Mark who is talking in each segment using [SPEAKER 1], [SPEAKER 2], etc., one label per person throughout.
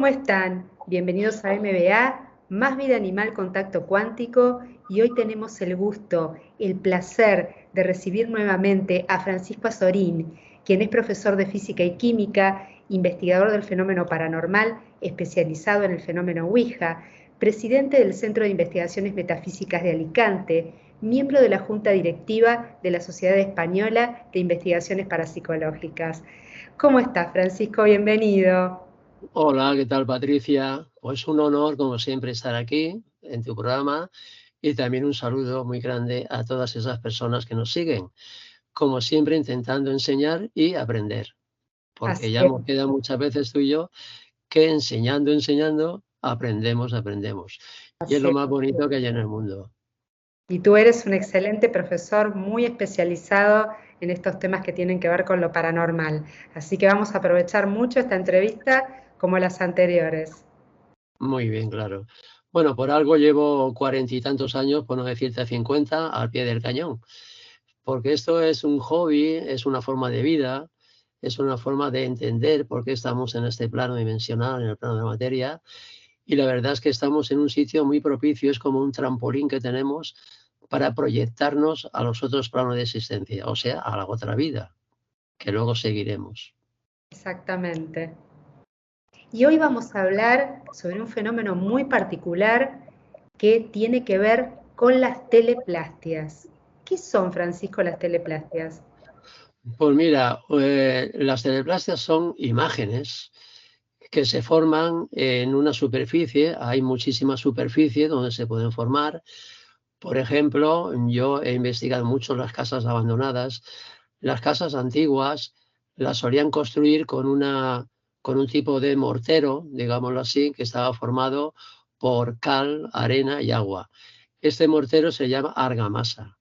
[SPEAKER 1] ¿Cómo están? Bienvenidos a MBA, Más Vida Animal Contacto Cuántico, y hoy tenemos el gusto, el placer de recibir nuevamente a Francisco Azorín, quien es profesor de Física y Química, investigador del fenómeno paranormal, especializado en el fenómeno Ouija, presidente del Centro de Investigaciones Metafísicas de Alicante, miembro de la Junta Directiva de la Sociedad Española de Investigaciones Parapsicológicas. ¿Cómo estás, Francisco? Bienvenido.
[SPEAKER 2] Hola, ¿qué tal, Patricia? Pues un honor, como siempre, estar aquí en tu programa y también un saludo muy grande a todas esas personas que nos siguen, como siempre intentando enseñar y aprender, porque
[SPEAKER 1] Así
[SPEAKER 2] ya
[SPEAKER 1] es,
[SPEAKER 2] hemos quedado muchas veces tú y yo que enseñando, aprendemos. Y es
[SPEAKER 1] así
[SPEAKER 2] lo
[SPEAKER 1] es.
[SPEAKER 2] más bonito que hay en el mundo.
[SPEAKER 1] Y tú eres un excelente profesor, muy especializado en estos temas que tienen que ver con lo paranormal. Así que vamos a aprovechar mucho esta entrevista como las anteriores.
[SPEAKER 2] Muy bien, claro. Bueno, por algo llevo 40 y tantos años, por no decirte 50, al pie del cañón. Porque esto es un hobby, es una forma de vida, es una forma de entender por qué estamos en este plano dimensional, en el plano de la materia, y la verdad es que estamos en un sitio muy propicio, es como un trampolín que tenemos para proyectarnos a los otros planos de existencia, o sea, a la otra vida, que luego seguiremos.
[SPEAKER 1] Exactamente. Y hoy vamos a hablar sobre un fenómeno muy particular que tiene que ver con las teleplastias. ¿Qué son, Francisco, las teleplastias?
[SPEAKER 2] Pues mira, las teleplastias son imágenes que se forman en una superficie, hay muchísima superficie donde se pueden formar. Por ejemplo, yo he investigado mucho las casas abandonadas. Las casas antiguas las solían construir con un tipo de mortero, digámoslo así, que estaba formado por cal, arena y agua. Este mortero se llama argamasa.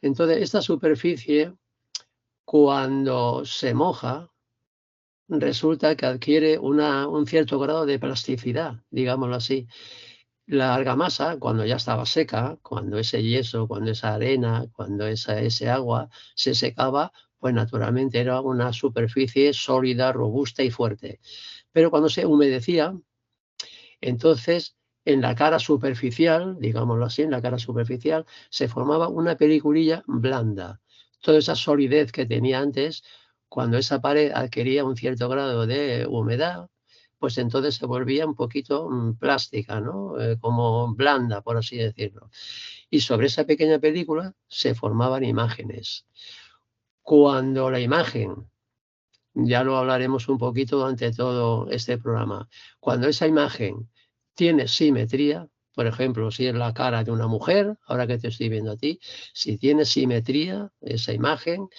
[SPEAKER 2] Entonces, esta superficie, cuando se moja, resulta que adquiere un cierto grado de plasticidad, digámoslo así. La argamasa, cuando ya estaba seca, cuando ese yeso, cuando esa arena, cuando ese agua se secaba, pues naturalmente era una superficie sólida, robusta y fuerte. Pero cuando se humedecía, entonces en la cara superficial, digámoslo así, en la cara superficial, se formaba una peliculilla blanda. Toda esa solidez que tenía antes, cuando esa pared adquiría un cierto grado de humedad, pues entonces se volvía un poquito plástica, ¿no? Como blanda, por así decirlo. Y sobre esa pequeña película se formaban imágenes. Cuando la imagen, ya lo hablaremos un poquito durante todo este programa, cuando esa imagen tiene simetría, por ejemplo, si es la cara de una mujer, ahora que te estoy viendo a ti, si tiene simetría esa imagen,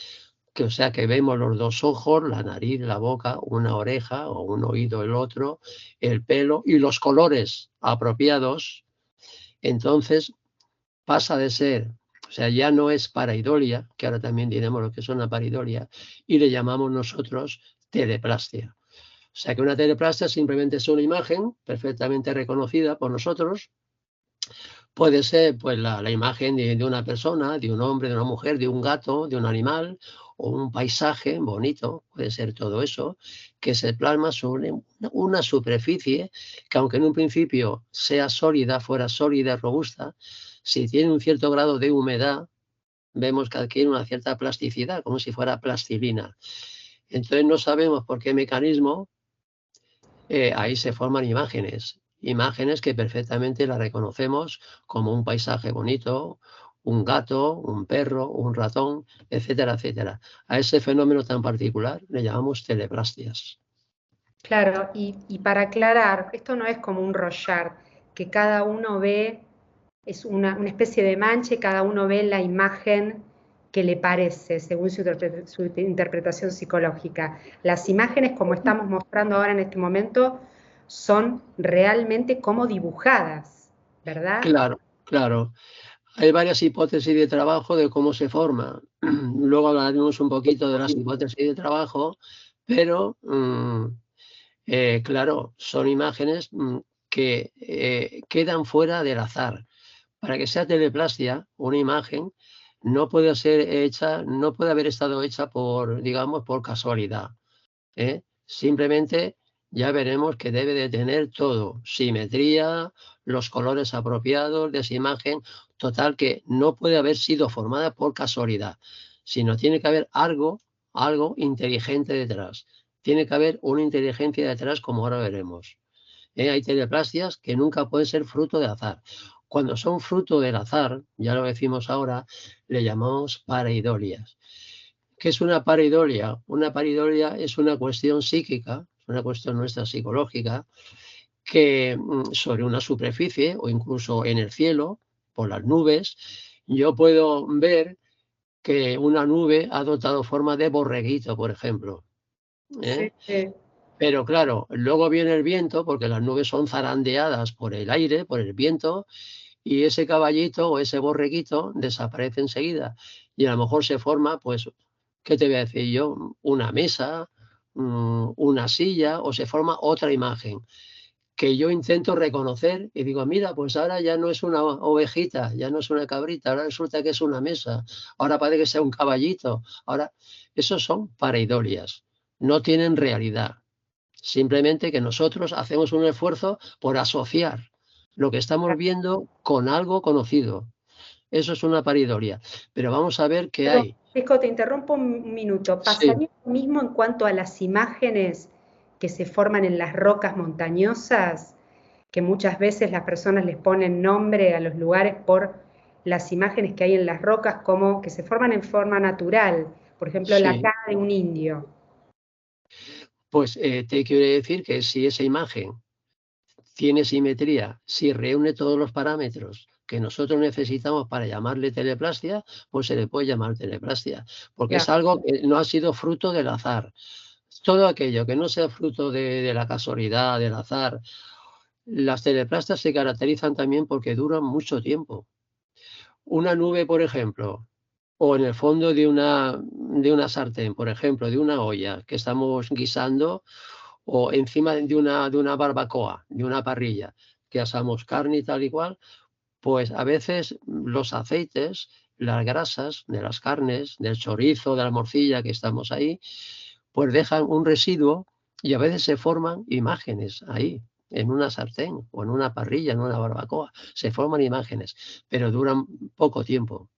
[SPEAKER 2] que o sea que vemos los dos ojos, la nariz, la boca, una oreja o un oído el otro, el pelo y los colores apropiados, entonces pasa de ser, o sea, ya no es pareidolia, que ahora también diremos lo que es una pareidolia, y le llamamos nosotros teleplastia. O sea que una teleplastia simplemente es una imagen perfectamente reconocida por nosotros. Puede ser pues la imagen de una persona, de un hombre, de una mujer, de un gato, de un animal o un paisaje bonito, puede ser todo eso, que se plasma sobre una superficie que aunque en un principio sea sólida, fuera sólida, robusta, si tiene un cierto grado de humedad, vemos que adquiere una cierta plasticidad, como si fuera plastilina. Entonces no sabemos por qué mecanismo ahí se forman imágenes, imágenes que perfectamente las reconocemos como un paisaje bonito, un gato, un perro, un ratón, etcétera, etcétera. A ese fenómeno tan particular le llamamos teleplastias.
[SPEAKER 1] Claro, y para aclarar, esto no es como un rollar, que cada uno ve, es una especie de mancha y cada uno ve la imagen que le parece, según su interpretación psicológica. Las imágenes, como estamos mostrando ahora en este momento, son realmente como dibujadas, ¿verdad?
[SPEAKER 2] Claro, claro. Hay varias hipótesis de trabajo de cómo se forma. Luego hablaremos un poquito de las hipótesis de trabajo, pero claro, son imágenes que quedan fuera del azar. Para que sea teleplastia, una imagen no puede ser hecha, no puede haber estado hecha por, digamos, por casualidad, ¿eh? Simplemente ya veremos que debe de tener todo, simetría, los colores apropiados de esa imagen, total que no puede haber sido formada por casualidad, sino tiene que haber algo inteligente detrás. Tiene que haber una inteligencia detrás, como ahora veremos. Hay teleplastias que nunca pueden ser fruto de azar. Cuando son fruto del azar, ya lo decimos ahora, le llamamos pareidolias. ¿Qué es una pareidolia? Una pareidolia es una cuestión psíquica, una cuestión nuestra psicológica, que sobre una superficie o incluso en el cielo, por las nubes, yo puedo ver que una nube ha adoptado forma de borreguito, por ejemplo.
[SPEAKER 1] Sí, sí.
[SPEAKER 2] Pero claro, luego viene el viento, porque las nubes son zarandeadas por el aire, por el viento, y ese caballito o ese borreguito desaparece enseguida. Y a lo mejor se forma, pues, ¿qué te voy a decir yo? Una mesa, una silla, o se forma otra imagen que yo intento reconocer y digo, mira, pues ahora ya no es una ovejita, ya no es una cabrita, ahora resulta que es una mesa, ahora parece que sea un caballito, ahora, esos son pareidolias, no tienen realidad. Simplemente que nosotros hacemos un esfuerzo por asociar lo que estamos viendo con algo conocido. Eso es una pareidolia. Pero vamos a ver qué
[SPEAKER 1] Perdón,
[SPEAKER 2] hay.
[SPEAKER 1] Francisco, te interrumpo un minuto.
[SPEAKER 2] Sí,
[SPEAKER 1] ¿Pasaría lo mismo en cuanto a las imágenes que se forman en las rocas montañosas? Que muchas veces las personas les ponen nombre a los lugares por las imágenes que hay en las rocas, como que se forman en forma natural. Por ejemplo, la
[SPEAKER 2] sí.
[SPEAKER 1] cara de un indio.
[SPEAKER 2] Pues te quiero decir que si esa imagen tiene simetría, si reúne todos los parámetros que nosotros necesitamos para llamarle teleplastia, pues se le puede llamar teleplastia, porque es
[SPEAKER 1] Claro.
[SPEAKER 2] algo que no ha sido fruto del azar. Todo aquello que no sea fruto de la casualidad, del azar. Las teleplastias se caracterizan también porque duran mucho tiempo. Una nube, por ejemplo, o en el fondo de una sartén, por ejemplo, de una olla que estamos guisando, o encima de una barbacoa, de una parrilla, que asamos carne y tal y cual, pues a veces los aceites, las grasas de las carnes, del chorizo, de la morcilla que estamos ahí, pues dejan un residuo y a veces se forman imágenes ahí, en una sartén o en una parrilla, en una barbacoa. Se forman imágenes, pero poco tiempo.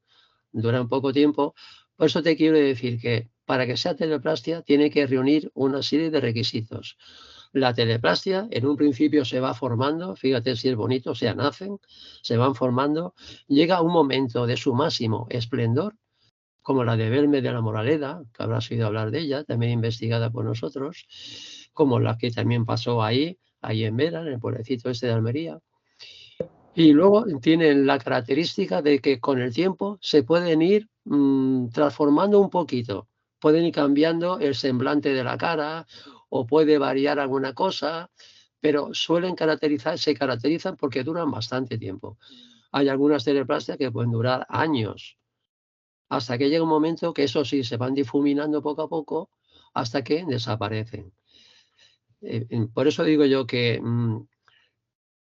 [SPEAKER 2] Duran poco tiempo. Por eso te quiero decir que para que sea teleplastia tiene que reunir una serie de requisitos. La teleplastia en un principio se va formando, fíjate si es bonito, o sea, nacen, se van formando, llega un momento de su máximo esplendor, como la de Belme de la Moraleda, que habrás oído hablar de ella, también investigada por nosotros, como la que también pasó ahí en Vera, en el pueblecito este de Almería. Y luego tienen la característica de que con el tiempo se pueden ir transformando un poquito, pueden ir cambiando el semblante de la cara o puede variar alguna cosa, pero se caracterizan porque duran bastante tiempo. Hay algunas teleplastias que pueden durar años, hasta que llega un momento que eso sí, se van difuminando poco a poco hasta que desaparecen. Por eso digo yo que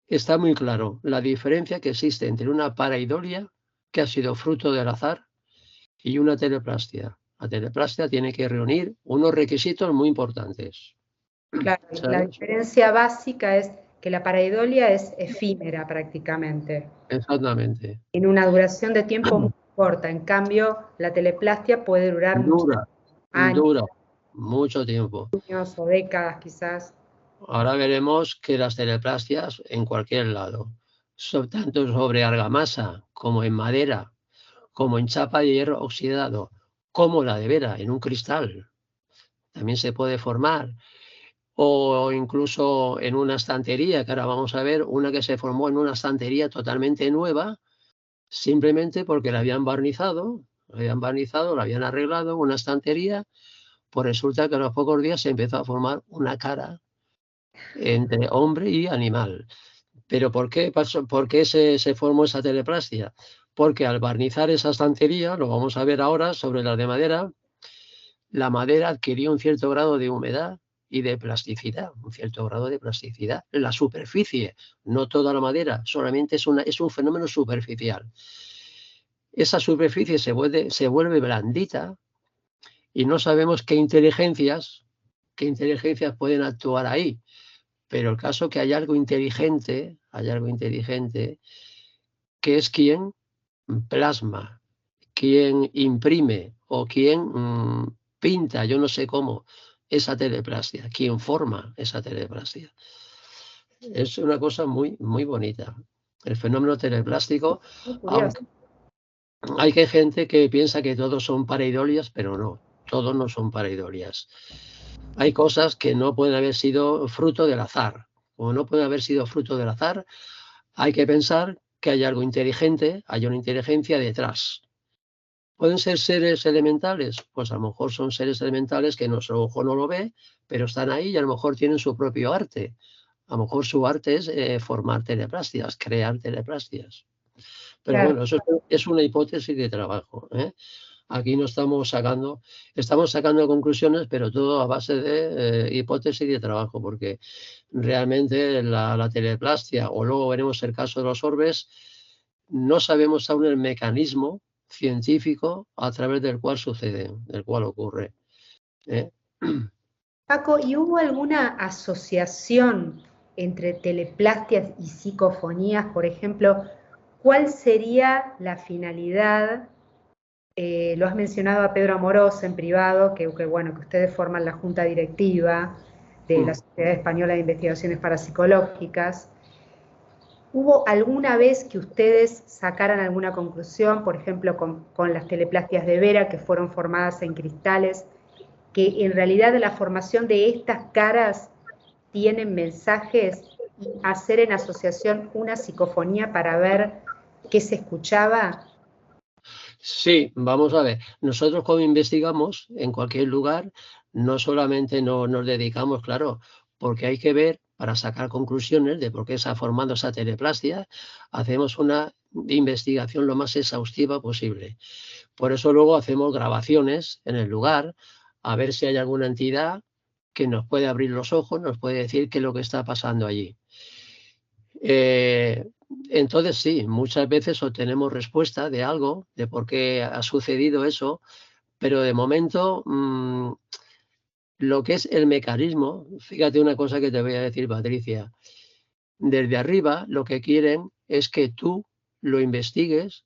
[SPEAKER 2] está muy claro la diferencia que existe entre una pareidolia, que ha sido fruto del azar, y una teleplastia. La teleplastia tiene que reunir unos requisitos muy importantes,
[SPEAKER 1] Claro, la
[SPEAKER 2] ¿sabes?
[SPEAKER 1] diferencia básica es que la pareidolia es efímera prácticamente,
[SPEAKER 2] Exactamente.
[SPEAKER 1] en una duración de tiempo muy corta. En cambio, la teleplastia puede durar muchos
[SPEAKER 2] Dura,
[SPEAKER 1] años
[SPEAKER 2] dura mucho tiempo.
[SPEAKER 1] o décadas quizás.
[SPEAKER 2] Ahora veremos que las teleplastias en cualquier lado, tanto sobre argamasa como en madera, como en chapa de hierro oxidado, como la de vera en un cristal, también se puede formar. O incluso en una estantería, que ahora vamos a ver una que se formó en una estantería totalmente nueva, simplemente porque la habían arreglado, una estantería, pues resulta que a los pocos días se empezó a formar una cara entre hombre y animal. ¿Pero por qué pasó? ¿Por qué se formó esa teleplastia? Porque al barnizar esa estantería, lo vamos a ver ahora sobre las de madera, la madera adquirió un cierto grado de humedad y de plasticidad, un cierto grado de plasticidad. La superficie, no toda la madera, solamente es un fenómeno superficial. Esa superficie se vuelve blandita y no sabemos qué inteligencias, qué inteligencias pueden actuar ahí. Pero el caso que hay algo inteligente, que es quien plasma, quien imprime o quien pinta, yo no sé cómo, esa teleplastia, quien forma esa teleplastia. Es una cosa muy, muy bonita. El fenómeno teleplástico,
[SPEAKER 1] Muy curioso.
[SPEAKER 2] aunque hay gente que piensa que todos son pareidolias, pero no, todos no son pareidolias. Hay cosas que no pueden haber sido fruto del azar. Como no pueden haber sido fruto del azar, hay que pensar que hay algo inteligente, hay una inteligencia detrás. ¿Pueden ser seres elementales? Pues a lo mejor son seres elementales que nuestro ojo no lo ve, pero están ahí y a lo mejor tienen su propio arte. A lo mejor su arte es formar teleplastias, crear teleplastias. Pero
[SPEAKER 1] Claro.
[SPEAKER 2] bueno, eso es una hipótesis de trabajo, ¿eh? Aquí no estamos sacando conclusiones, pero todo a base de hipótesis de trabajo, porque realmente la teleplastia, o luego veremos el caso de los orbes, no sabemos aún el mecanismo científico a través del cual sucede, del cual ocurre, ¿eh?
[SPEAKER 1] Paco, ¿y hubo alguna asociación entre teleplastias y psicofonías? Por ejemplo, ¿cuál sería la finalidad? Lo has mencionado a Pedro Amorós en privado, bueno, que ustedes forman la junta directiva de la Sociedad Española de Investigaciones Parapsicológicas. ¿Hubo alguna vez que ustedes sacaran alguna conclusión, por ejemplo, con las teleplastias de Vera, que fueron formadas en cristales, que en realidad la formación de estas caras tienen mensajes, y hacer en asociación una psicofonía para ver qué se escuchaba?
[SPEAKER 2] Sí, vamos a ver. Nosotros cuando investigamos en cualquier lugar, no solamente nos dedicamos, claro, porque hay que ver para sacar conclusiones de por qué se ha formado esa teleplastia, hacemos una investigación lo más exhaustiva posible. Por eso luego hacemos grabaciones en el lugar, a ver si hay alguna entidad que nos puede abrir los ojos, nos puede decir qué es lo que está pasando allí. Entonces sí, muchas veces obtenemos respuesta de algo, de por qué ha sucedido eso, pero de momento lo que es el mecanismo, fíjate una cosa que te voy a decir, Patricia, desde arriba lo que quieren es que tú lo investigues,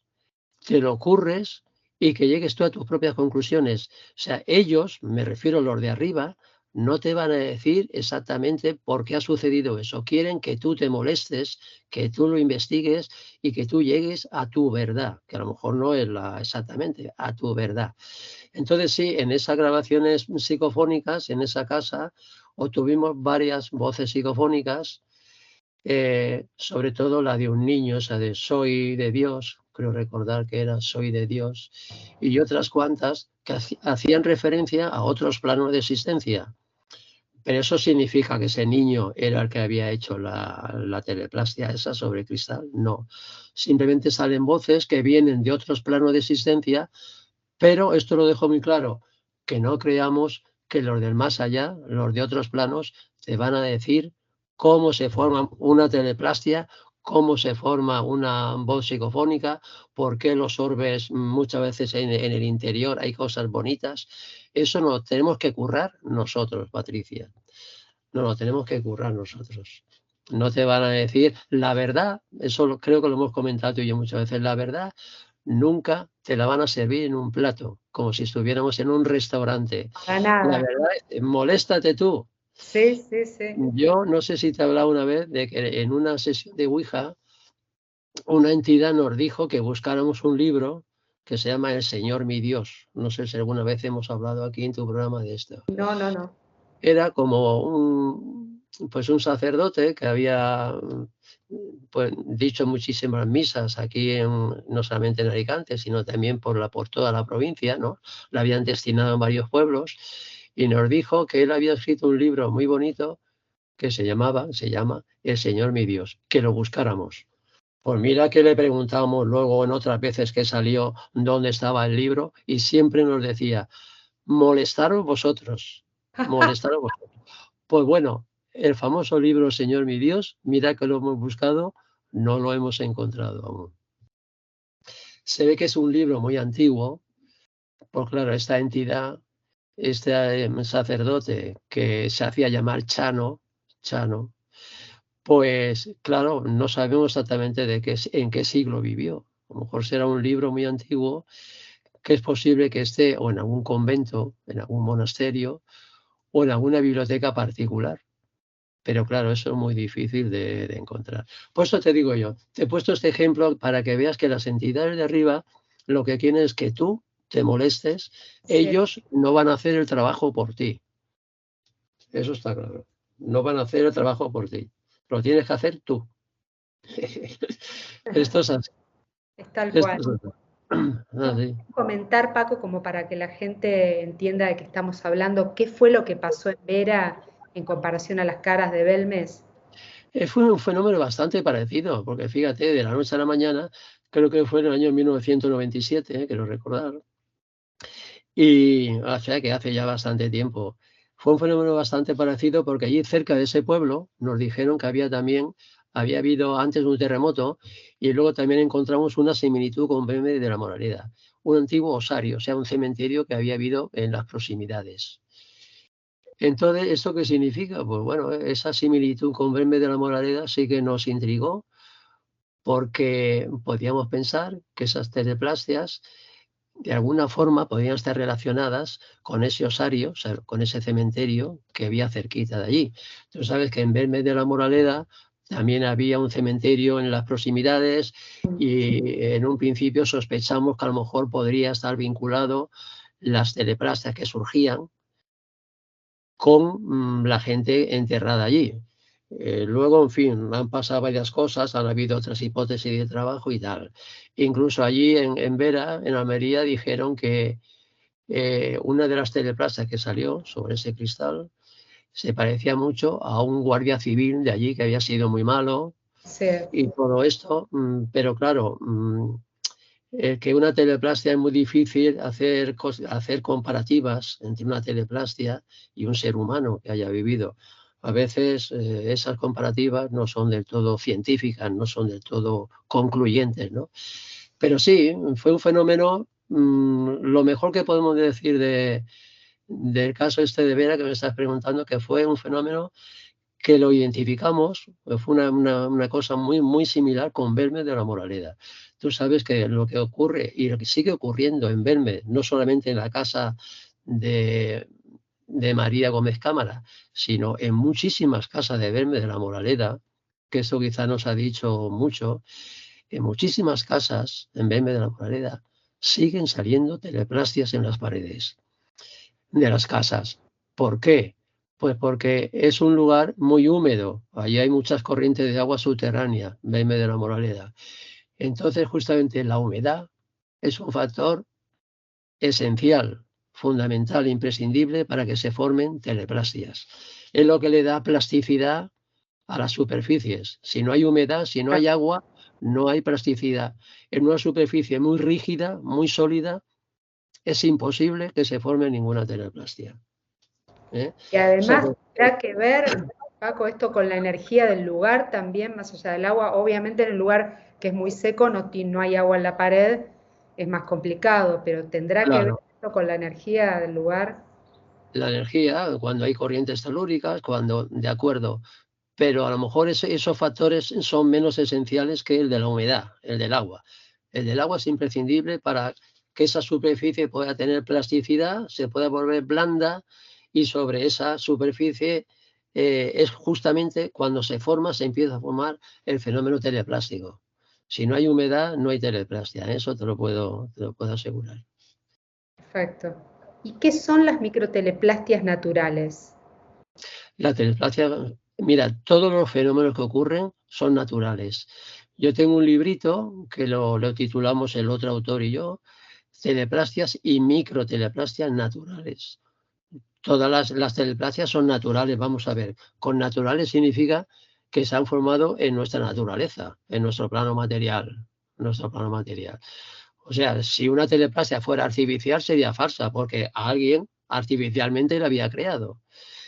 [SPEAKER 2] te lo ocurres y que llegues tú a tus propias conclusiones. O sea, ellos, me refiero a los de arriba, no te van a decir exactamente por qué ha sucedido eso. Quieren que tú te molestes, que tú lo investigues y que tú llegues a tu verdad, que a lo mejor no es la exactamente, a tu verdad. Entonces sí, en esas grabaciones psicofónicas, en esa casa, obtuvimos varias voces psicofónicas, sobre todo la de un niño, esa de soy de Dios, creo recordar que era soy de Dios, y otras cuantas que hacían referencia a otros planos de existencia. Pero eso significa que ese niño era el que había hecho la teleplastia esa sobre cristal. No. Simplemente salen voces que vienen de otros planos de existencia, pero esto lo dejo muy claro, que no creamos que los del más allá, los de otros planos, te van a decir cómo se forma una teleplastia, cómo se forma una voz psicofónica, por qué los orbes muchas veces en el interior hay cosas bonitas. Eso no tenemos que currar nosotros, Patricia. No, lo tenemos que currar nosotros. No te van a decir la verdad, eso creo que lo hemos comentado tú y yo muchas veces, la verdad nunca te la van a servir en un plato, como si estuviéramos en un restaurante.
[SPEAKER 1] Para
[SPEAKER 2] La
[SPEAKER 1] nada.
[SPEAKER 2] verdad, moléstate tú.
[SPEAKER 1] Sí, sí, sí.
[SPEAKER 2] Yo no sé si te he hablado una vez de que en una sesión de Ouija, una entidad nos dijo que buscáramos un libro que se llama El Señor mi Dios. No sé si alguna vez hemos hablado aquí en tu programa de esto.
[SPEAKER 1] No, no, no.
[SPEAKER 2] Era como pues un sacerdote que había pues, dicho muchísimas misas aquí, no solamente en Alicante, sino también por toda la provincia, ¿no? La habían destinado en varios pueblos y nos dijo que él había escrito un libro muy bonito que se llama El Señor mi Dios, que lo buscáramos. Pues mira que le preguntábamos luego en otras veces que salió dónde estaba el libro y siempre nos decía, molestaros vosotros, molestaros vosotros. Pues bueno, el famoso libro Señor mi Dios, mira que lo hemos buscado, no lo hemos encontrado aún. Se ve que es un libro muy antiguo, pues claro, esta entidad sacerdote que se hacía llamar Chano, pues claro, no sabemos exactamente en qué siglo vivió. A lo mejor será un libro muy antiguo que es posible que esté o en algún convento, en algún monasterio o en alguna biblioteca particular. Pero claro, eso es muy difícil de encontrar. Por eso te digo yo, te he puesto este ejemplo para que veas que las entidades de arriba lo que quieren es que tú te molestes,
[SPEAKER 1] Sí.
[SPEAKER 2] ellos no van a hacer el trabajo por ti. Eso está claro. No van a hacer el trabajo por ti. Lo tienes que hacer tú. Esto es así.
[SPEAKER 1] Es tal
[SPEAKER 2] Esto
[SPEAKER 1] cual.
[SPEAKER 2] es así.
[SPEAKER 1] ¿Nos
[SPEAKER 2] Así.
[SPEAKER 1] puedes comentar, Paco, como para que la gente entienda de qué estamos hablando, qué fue lo que pasó en Vera en comparación a las caras de Belmes?
[SPEAKER 2] Fue un fenómeno bastante parecido, porque fíjate, de la noche a la mañana, creo que fue en el año 1997, quiero recordar, y o sea que hace ya bastante tiempo. Fue un fenómeno bastante parecido porque allí cerca de ese pueblo nos dijeron que había habido antes un terremoto y luego también encontramos una similitud con Belme de la Moraleda, un antiguo osario, o sea, un cementerio que había habido en las proximidades. Entonces, ¿esto qué significa? Pues bueno, esa similitud con Belme de la Moraleda sí que nos intrigó porque podíamos pensar que esas teleplastias de alguna forma podían estar relacionadas con ese osario, o sea, con ese cementerio que había cerquita de allí. Tú sabes que en Belmez de la Moraleda también había un cementerio en las proximidades y en un principio sospechamos que a lo mejor podría estar vinculado las teleplastias que surgían con la gente enterrada allí. Luego, en fin, han pasado varias cosas, han habido otras hipótesis de trabajo y tal. Incluso allí en Vera, en Almería, dijeron que una de las teleplazas que salió sobre ese cristal se parecía mucho a un guardia civil de allí que había sido muy malo
[SPEAKER 1] Sí,
[SPEAKER 2] y todo esto, pero claro, que una teleplastia es muy difícil hacer comparativas entre una teleplastia y un ser humano que haya vivido. A veces esas comparativas no son del todo científicas, no son del todo concluyentes, ¿no? Pero sí, fue un fenómeno, lo mejor que podemos decir del caso este de Vera que me estás preguntando, que fue un fenómeno que lo identificamos, fue una cosa muy, muy similar con Belmez de la Moraleda. Tú sabes que lo que ocurre y lo que sigue ocurriendo en Belmez, no solamente en la casa de, de María Gómez Cámara, sino en muchísimas casas de Belmez de la Moraleda, que eso quizá nos ha dicho mucho, en muchísimas casas en Belmez de la Moraleda siguen saliendo teleplastias en las paredes de las casas. ¿Por qué? Pues porque es un lugar muy húmedo. Allí hay muchas corrientes de agua subterránea, Belmez de la Moraleda. Entonces, justamente la humedad es un factor esencial, fundamental, imprescindible para que se formen teleplastias. Es lo que le da plasticidad a las superficies. Si no hay humedad, si no hay agua, no hay plasticidad. En una superficie muy rígida, muy sólida, es imposible que se forme ninguna teleplastia. ¿Eh?
[SPEAKER 1] y
[SPEAKER 2] O sea
[SPEAKER 1] además
[SPEAKER 2] que,
[SPEAKER 1] tendrá que ver, Paco, esto con la energía del lugar también, más allá del agua. Obviamente en el lugar que es muy seco no hay agua en la pared, es más complicado, pero tendrá que ver
[SPEAKER 2] claro,
[SPEAKER 1] esto con la energía del lugar.
[SPEAKER 2] la energía, cuando hay corrientes telúricas, cuando, de acuerdo, pero a lo mejor esos factores son menos esenciales que el de la humedad, el del agua. El del agua es imprescindible para que esa superficie pueda tener plasticidad, se pueda volver blanda y sobre esa superficie es justamente cuando se empieza a formar el fenómeno teleplástico. Si no hay humedad, no hay teleplastia, eso te lo puedo asegurar.
[SPEAKER 1] Perfecto. ¿Y qué son las microteleplastias naturales?
[SPEAKER 2] La teleplastia, mira, todos los fenómenos que ocurren son naturales. Yo tengo un librito que lo titulamos el otro autor y yo, Teleplastias y microteleplastias naturales. Todas las teleplastias son naturales, vamos a ver. Con naturales significa que se han formado en nuestra naturaleza, en nuestro plano material. Nuestro plano material. O sea, si una teleplastia fuera artificial sería falsa, porque a alguien artificialmente la había creado.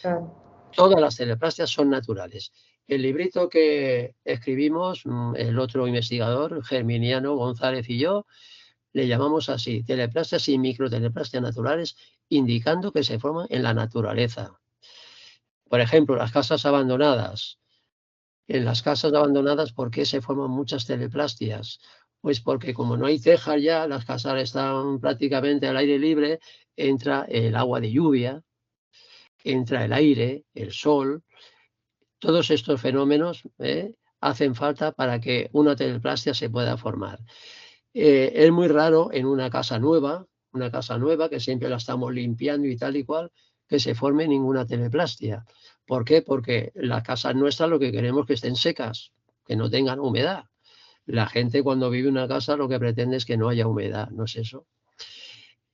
[SPEAKER 1] Claro.
[SPEAKER 2] Todas las teleplastias son naturales. El librito que escribimos, el otro investigador, Germiniano González y yo, le llamamos así, teleplastias y microteleplastias naturales, indicando que se forman en la naturaleza. Por ejemplo, las casas abandonadas. En las casas abandonadas, ¿por qué se forman muchas teleplastias? Pues porque como no hay tejas ya, las casas están prácticamente al aire libre, entra el agua de lluvia, entra el aire, el sol. Todos estos fenómenos hacen falta para que una teleplastia se pueda formar. Es muy raro en una casa nueva que siempre la estamos limpiando y tal y cual, que se forme ninguna teleplastia. ¿Por qué? Porque las casas nuestras lo que queremos es que estén secas, que no tengan humedad. La gente cuando vive en una casa lo que pretende es que no haya humedad, ¿no es eso?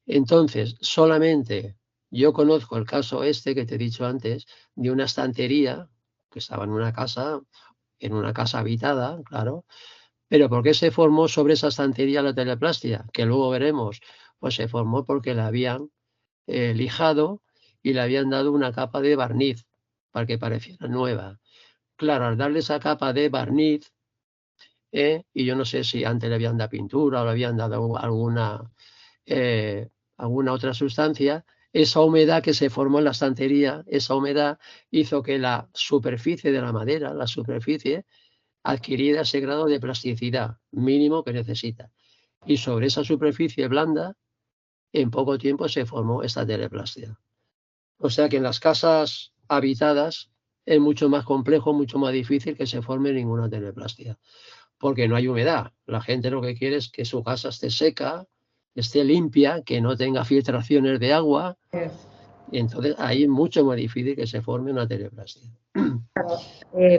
[SPEAKER 2] Entonces, solamente yo conozco el caso este que te he dicho antes, de una estantería que estaba en una casa habitada, claro. Pero ¿por qué se formó sobre esa estantería la teleplastia? Que luego veremos. Pues se formó porque la habían lijado y le habían dado una capa de barniz para que pareciera nueva. Claro, al darle esa capa de barniz, y yo no sé si antes le habían dado pintura o le habían dado eh, alguna otra sustancia, esa humedad que se formó en la estantería, esa humedad hizo que la superficie de la madera, la superficie, adquiriera ese grado de plasticidad mínimo que necesita. Y sobre esa superficie blanda, en poco tiempo se formó esta teleplastia. O sea que en las casas habitadas es mucho más complejo, mucho más difícil que se forme ninguna teleplastia, porque no hay humedad. La gente lo que quiere es que su casa esté seca, esté limpia, que no tenga filtraciones de agua. Y entonces ahí es mucho más difícil que se forme una teleplastia.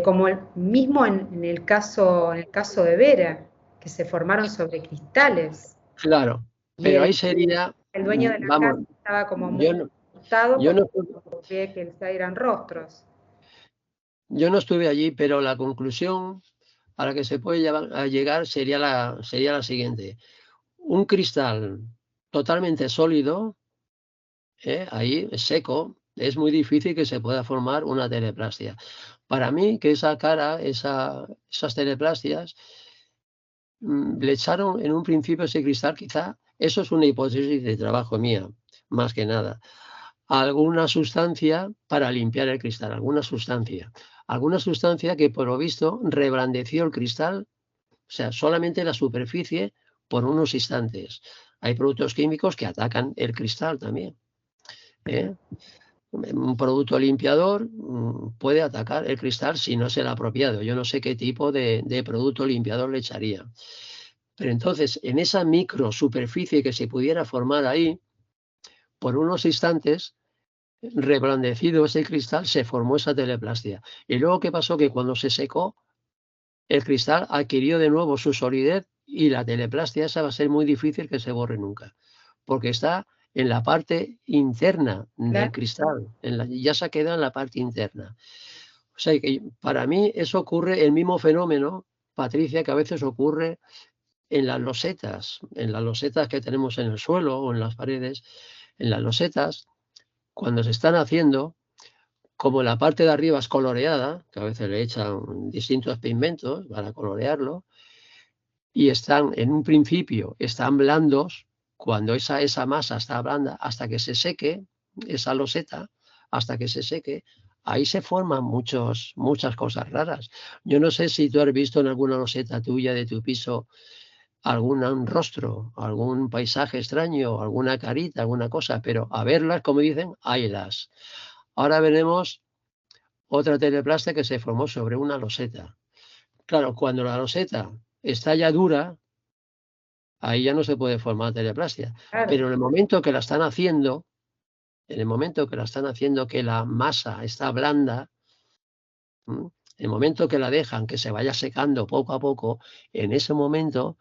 [SPEAKER 1] Como mismo en el caso de Vera, que se formaron sobre cristales.
[SPEAKER 2] Claro,
[SPEAKER 1] Y
[SPEAKER 2] pero ahí sería,
[SPEAKER 1] el dueño de la
[SPEAKER 2] vamos,
[SPEAKER 1] casa estaba como muy
[SPEAKER 2] yo no,
[SPEAKER 1] asustado
[SPEAKER 2] yo
[SPEAKER 1] porque
[SPEAKER 2] no,
[SPEAKER 1] veía que eran rostros.
[SPEAKER 2] yo no estuve allí, pero la conclusión a la que se puede llegar sería la siguiente. Un cristal totalmente sólido, ahí seco, es muy difícil que se pueda formar una teleplastia. Para mí, que esa cara, esas teleplastias, le echaron en un principio ese cristal, quizá, eso es una hipótesis de trabajo mía, más que nada, alguna sustancia para limpiar el cristal, alguna sustancia que por lo visto reblandeció el cristal, o sea, solamente la superficie por unos instantes. Hay productos químicos que atacan el cristal también. Un producto limpiador puede atacar el cristal si no es el apropiado. Yo no sé qué tipo de producto limpiador le echaría. Pero entonces, en esa micro superficie que se pudiera formar ahí, por unos instantes, reblandecido ese cristal, se formó esa teleplastia. Y luego, ¿qué pasó? Que cuando se secó, el cristal adquirió de nuevo su solidez y la teleplastia esa va a ser muy difícil que se borre nunca, porque está en la parte interna del cristal, ya se ha quedado en la parte interna. O sea que para mí eso ocurre, el mismo fenómeno, Patricia, que a veces ocurre en las losetas que tenemos en el suelo o en las paredes, en las losetas, cuando se están haciendo, como la parte de arriba es coloreada, que a veces le echan distintos pigmentos para colorearlo, y están, en un principio, están blandos, cuando esa masa está blanda, hasta que se seque, esa loseta, hasta que se seque, ahí se forman muchas cosas raras. Yo no sé si tú has visto en alguna loseta tuya de tu piso algún rostro, algún paisaje extraño, alguna carita, alguna cosa, pero a verlas, como dicen, haylas. Ahora veremos otra teleplastia que se formó sobre una loseta. Claro, cuando la loseta está ya dura, ahí ya no se puede formar teleplastia. Pero en el momento que la están haciendo, que la masa está blanda, en el momento que la dejan que se vaya secando poco a poco, en ese momento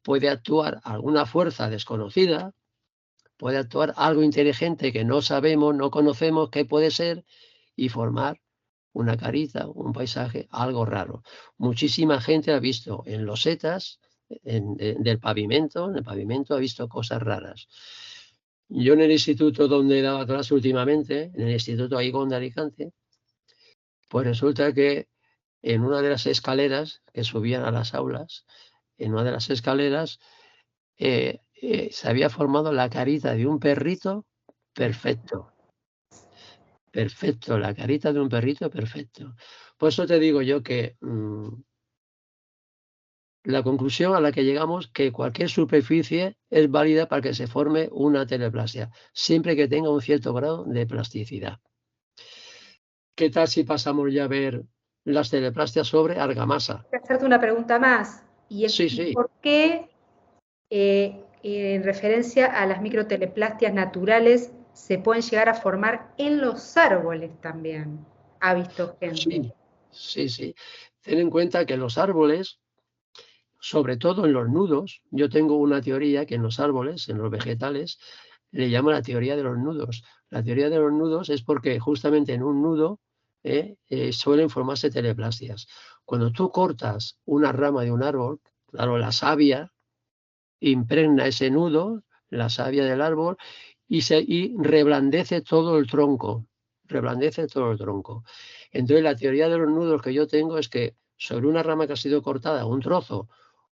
[SPEAKER 2] puede actuar alguna fuerza desconocida, puede actuar algo inteligente que no sabemos, no conocemos qué puede ser y formar una carita, un paisaje, algo raro. Muchísima gente ha visto en losetas del pavimento, en el pavimento ha visto cosas raras. Yo en el instituto donde daba clase últimamente, en el Instituto Aigón de Alicante, pues resulta que en una de las escaleras que subían a las aulas, en una de las escaleras se había formado la carita de un perrito perfecto. Perfecto, la carita de un perrito, perfecto. Por eso te digo yo que la conclusión a la que llegamos que cualquier superficie es válida para que se forme una teleplasia, siempre que tenga un cierto grado de plasticidad. ¿Qué tal si pasamos ya a ver las teleplastias sobre argamasa?
[SPEAKER 1] Voy a hacerte una pregunta más.
[SPEAKER 2] Sí,
[SPEAKER 1] ¿Y
[SPEAKER 2] sí,
[SPEAKER 1] por qué, en referencia a las microteleplastias naturales, se pueden llegar a formar en los árboles también? Ha visto gente.
[SPEAKER 2] sí, sí, sí. Ten en cuenta que los árboles, sobre todo en los nudos, yo tengo una teoría que en los árboles, en los vegetales, le llamo la teoría de los nudos. La teoría de los nudos es porque justamente en un nudo suelen formarse teleplastias. Cuando tú cortas una rama de un árbol, claro, la savia impregna ese nudo, la savia del árbol, y reblandece todo el tronco. Reblandece todo el tronco. Entonces, la teoría de los nudos que yo tengo es que sobre una rama que ha sido cortada, un trozo,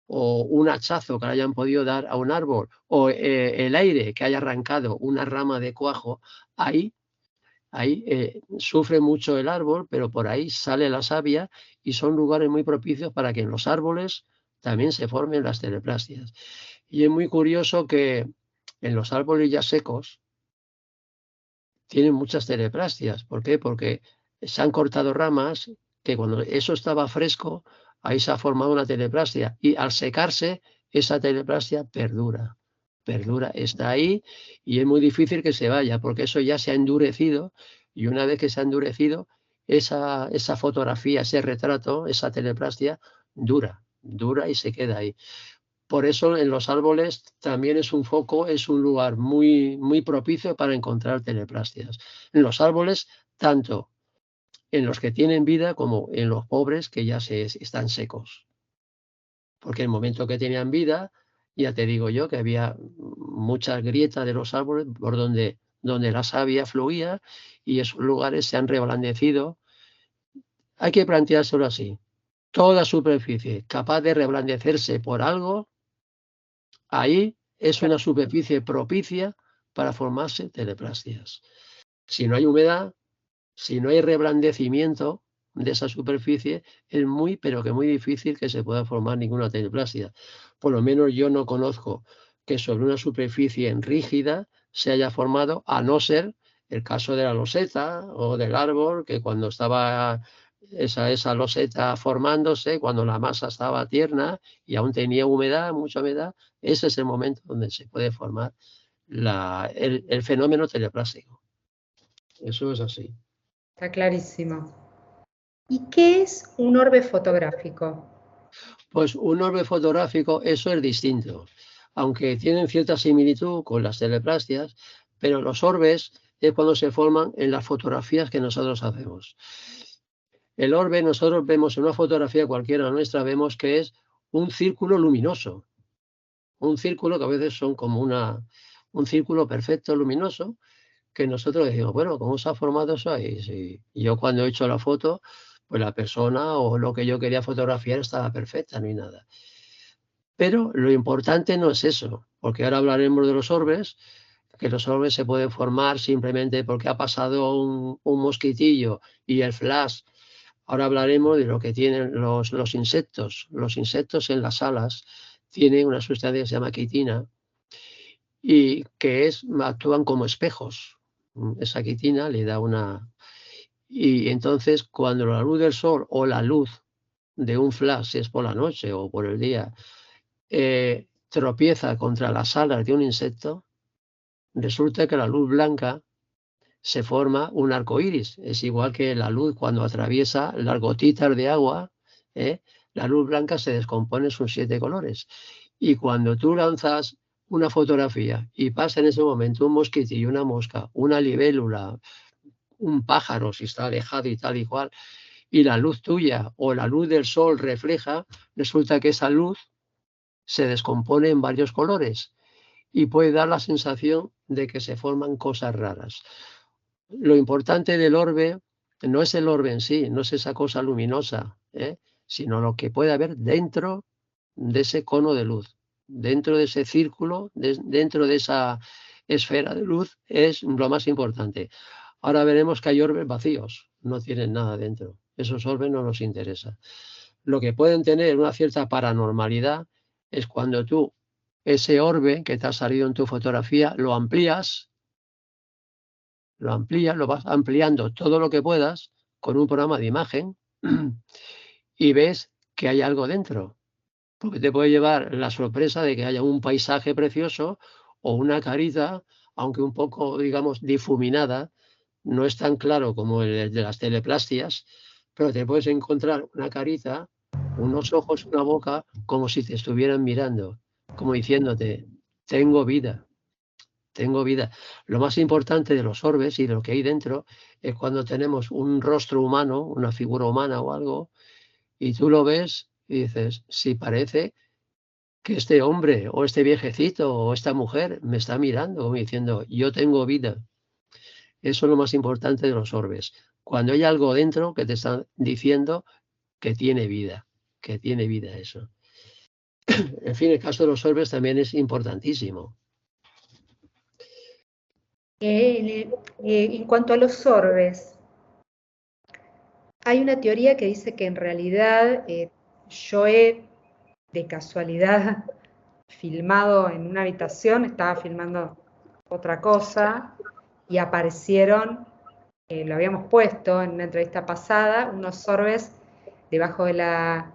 [SPEAKER 2] o un hachazo que le hayan podido dar a un árbol, o el aire que haya arrancado una rama de cuajo, ahí sufre mucho el árbol, pero por ahí sale la savia y son lugares muy propicios para que en los árboles también se formen las teleplastias. Y es muy curioso que en los árboles ya secos tienen muchas teleplastias. ¿Por qué? Porque se han cortado ramas que cuando eso estaba fresco, ahí se ha formado una teleplastia y al secarse, esa teleplastia perdura. Perdura, está ahí y es muy difícil que se vaya porque eso ya se ha endurecido y una vez que se ha endurecido, esa fotografía, ese retrato, esa teleplastia dura y se queda ahí. Por eso en los árboles también es un foco, es un lugar muy, muy propicio para encontrar teleplastias. En los árboles, tanto en los que tienen vida como en los pobres que ya están secos. Porque el momento que tenían vida, ya te digo yo que había muchas grietas de los árboles por donde la savia fluía y esos lugares se han reblandecido. Hay que planteárselo así. Toda superficie capaz de reblandecerse por algo, ahí es una superficie propicia para formarse teleplastias. Si no hay humedad, si no hay reblandecimiento de esa superficie, es muy, pero que muy difícil que se pueda formar ninguna teleplastia. Por lo menos yo no conozco que sobre una superficie rígida se haya formado, a no ser el caso de la loseta o del árbol, que cuando estaba esa loseta formándose, cuando la masa estaba tierna y aún tenía humedad, mucha humedad, ese es el momento donde se puede formar el fenómeno teleplástico. Eso es así.
[SPEAKER 1] Está clarísimo. ¿Y qué es un orbe fotográfico?
[SPEAKER 2] Pues un orbe fotográfico, eso es distinto, aunque tienen cierta similitud con las teleplastias, pero los orbes es cuando se forman en las fotografías que nosotros hacemos. El orbe, nosotros vemos en una fotografía cualquiera nuestra, vemos que es un círculo luminoso, un círculo que a veces son como un círculo perfecto luminoso, que nosotros decimos, bueno, ¿cómo se ha formado eso ahí? Si yo cuando he hecho la foto, pues la persona o lo que yo quería fotografiar estaba perfecta, no hay nada. Pero lo importante no es eso, porque ahora hablaremos de los orbes, que los orbes se pueden formar simplemente porque ha pasado un mosquitillo y el flash. Ahora hablaremos de lo que tienen los insectos. Los insectos en las alas tienen una sustancia que se llama quitina y actúan como espejos. Esa quitina le da una... Y entonces cuando la luz del sol o la luz de un flash, si es por la noche o por el día, tropieza contra las alas de un insecto, resulta que la luz blanca se forma un arco iris. Es igual que la luz cuando atraviesa las gotitas de agua, ¿eh? La luz blanca se descompone en sus 7 colores. Y cuando tú lanzas una fotografía y pasa en ese momento un mosquitillo, una mosca, una libélula, un pájaro, si está alejado y tal y cual, y la luz tuya o la luz del sol refleja, resulta que esa luz se descompone en varios colores y puede dar la sensación de que se forman cosas raras. Lo importante del orbe no es el orbe en sí, no es esa cosa luminosa, sino lo que puede haber dentro de ese cono de luz, dentro de ese círculo, dentro de esfera de luz es lo más importante. Ahora veremos que hay orbes vacíos, no tienen nada dentro. Esos orbes no nos interesan. Lo que pueden tener una cierta paranormalidad es cuando tú ese orbe que te ha salido en tu fotografía lo amplías, lo vas ampliando todo lo que puedas con un programa de imagen y ves que hay algo dentro. Porque te puede llevar la sorpresa de que haya un paisaje precioso o una carita, aunque un poco, digamos, difuminada, no es tan claro como el de las teleplastias, pero te puedes encontrar una carita, unos ojos, una boca, como si te estuvieran mirando, como diciéndote, tengo vida, tengo vida. Lo más importante de los orbes y de lo que hay dentro es cuando tenemos un rostro humano, una figura humana o algo, y tú lo ves y dices, sí, parece que este hombre o este viejecito o esta mujer me está mirando como diciendo, yo tengo vida. Eso es lo más importante de los orbes. Cuando hay algo dentro que te está diciendo que tiene vida eso. En fin, el caso de los orbes también es importantísimo.
[SPEAKER 1] En cuanto a los orbes, hay una teoría que dice que en realidad yo he de casualidad filmado en una habitación, estaba filmando otra cosa y aparecieron, lo habíamos puesto en una entrevista pasada, unos orbes debajo de la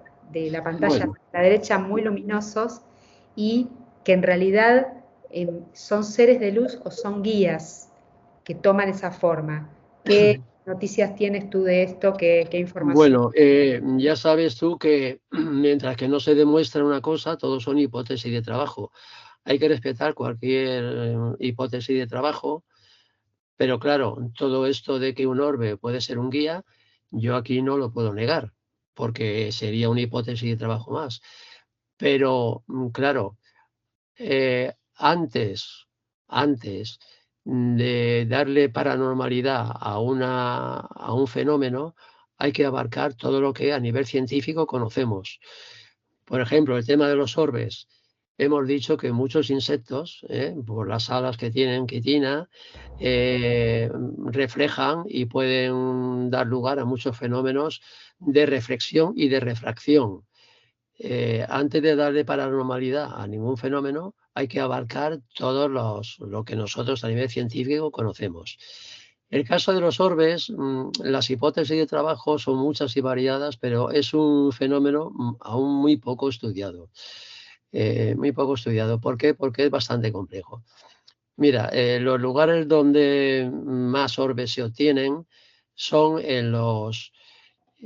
[SPEAKER 1] pantalla
[SPEAKER 2] Bueno,
[SPEAKER 1] a la derecha muy luminosos y que en realidad son seres de luz o son guías que toman esa forma. ¿Qué noticias tienes tú de esto? ¿Qué información?
[SPEAKER 2] bueno, ya sabes tú que mientras que no se demuestra una cosa, todo son hipótesis de trabajo. Hay que respetar cualquier hipótesis de trabajo. Pero claro, todo esto de que un orbe puede ser un guía, yo aquí no lo puedo negar, porque sería una hipótesis de trabajo más. Pero claro, antes de darle paranormalidad a un fenómeno, hay que abarcar todo lo que a nivel científico conocemos. Por ejemplo, el tema de los orbes. Hemos dicho que muchos insectos, por las alas que tienen quitina, reflejan y pueden dar lugar a muchos fenómenos de reflexión y de refracción. Antes de darle paranormalidad a ningún fenómeno, hay que abarcar lo que nosotros a nivel científico conocemos. El caso de los orbes, las hipótesis de trabajo son muchas y variadas, pero es un fenómeno aún muy poco estudiado. Muy poco estudiado. ¿Por qué? Porque es bastante complejo. Mira, los lugares donde más orbes se obtienen son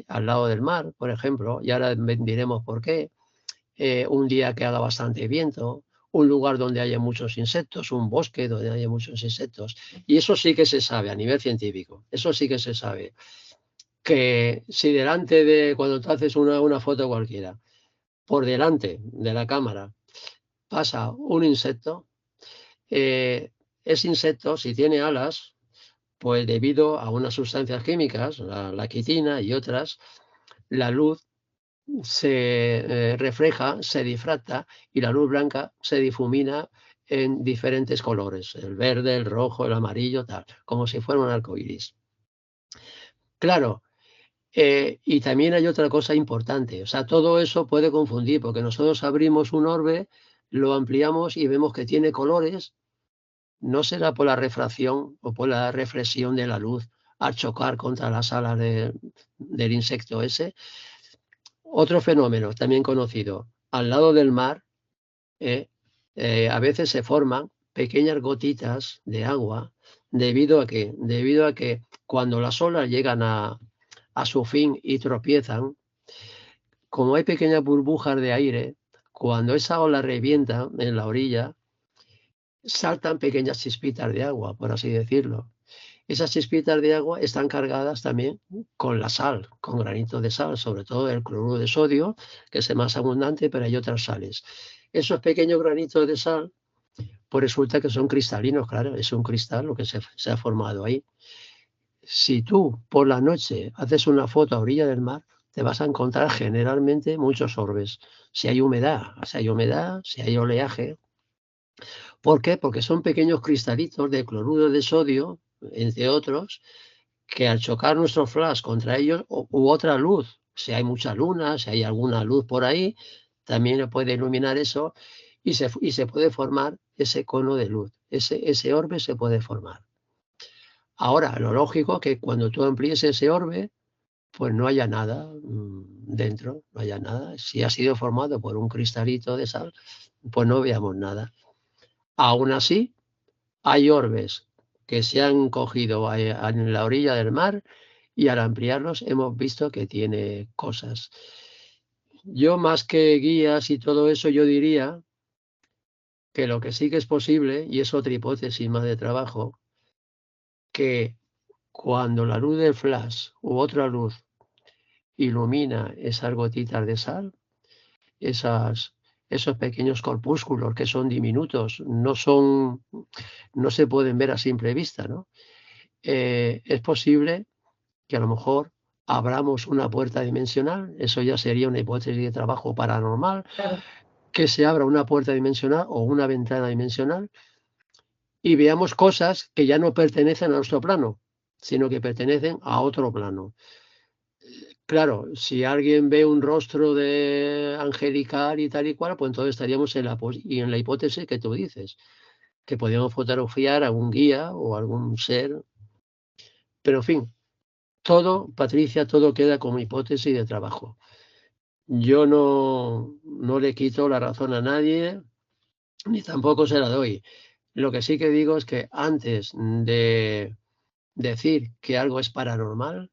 [SPEAKER 2] al lado del mar, por ejemplo, y ahora diremos por qué. Un día que haga bastante viento, un lugar donde haya muchos insectos, un bosque donde haya muchos insectos. Y eso sí que se sabe a nivel científico, eso sí que se sabe. Que si delante de, cuando tú haces una foto cualquiera, por delante de la cámara pasa un insecto, ese insecto, si tiene alas, pues debido a unas sustancias químicas, la quitina y otras, la luz se refleja, se difracta y la luz blanca se difumina en diferentes colores, el verde, el rojo, el amarillo, tal, como si fuera un arco iris. Claro, y también hay otra cosa importante, o sea, todo eso puede confundir, porque nosotros abrimos un orbe, lo ampliamos y vemos que tiene colores. ¿No será por la refracción o por la reflexión de la luz al chocar contra las alas del insecto ese? Otro fenómeno también conocido, al lado del mar, eh, a veces se forman pequeñas gotitas de agua debido a que cuando las olas llegan a su fin y tropiezan, como hay pequeñas burbujas de aire, cuando esa ola revienta en la orilla, saltan pequeñas chispitas de agua, por así decirlo. Esas chispitas de agua están cargadas también con la sal, con granitos de sal, sobre todo el cloruro de sodio, que es el más abundante, pero hay otras sales. Esos pequeños granitos de sal, pues resulta que son cristalinos, claro, es un cristal lo que se ha formado ahí. Si tú por la noche haces una foto a orilla del mar, te vas a encontrar generalmente muchos orbes. Si hay humedad, si hay oleaje, ¿Por qué? Porque son pequeños cristalitos de cloruro de sodio, entre otros, que al chocar nuestro flash contra ellos u otra luz, si hay mucha luna, si hay alguna luz por ahí, también puede iluminar eso y se puede formar ese cono de luz, ese orbe se puede formar. Ahora, lo lógico es que cuando tú amplíes ese orbe, pues no haya nada dentro, no haya nada. Si ha sido formado por un cristalito de sal, pues no veamos nada. Aún así, hay orbes que se han cogido en la orilla del mar y al ampliarlos hemos visto que tiene cosas. Yo más que guías y todo eso, yo diría que lo que sí que es posible, y es otra hipótesis más de trabajo, que cuando la luz del flash u otra luz ilumina esas gotitas de sal, esas, esos pequeños corpúsculos que son diminutos, no se pueden ver a simple vista, ¿no? Es posible que a lo mejor abramos una puerta dimensional, eso ya sería una hipótesis de trabajo paranormal,
[SPEAKER 1] Claro.
[SPEAKER 2] que se abra una puerta dimensional o una ventana dimensional y veamos cosas que ya no pertenecen a nuestro plano, sino que pertenecen a otro plano. Claro, si alguien ve un rostro de angelical y tal y cual, pues entonces estaríamos en la hipótesis que tú dices, que podríamos fotografiar a un guía o algún ser. Pero en fin, todo, Patricia, todo queda como hipótesis de trabajo. Yo no le quito la razón a nadie, ni tampoco se la doy. Lo que sí que digo es que antes de decir que algo es paranormal,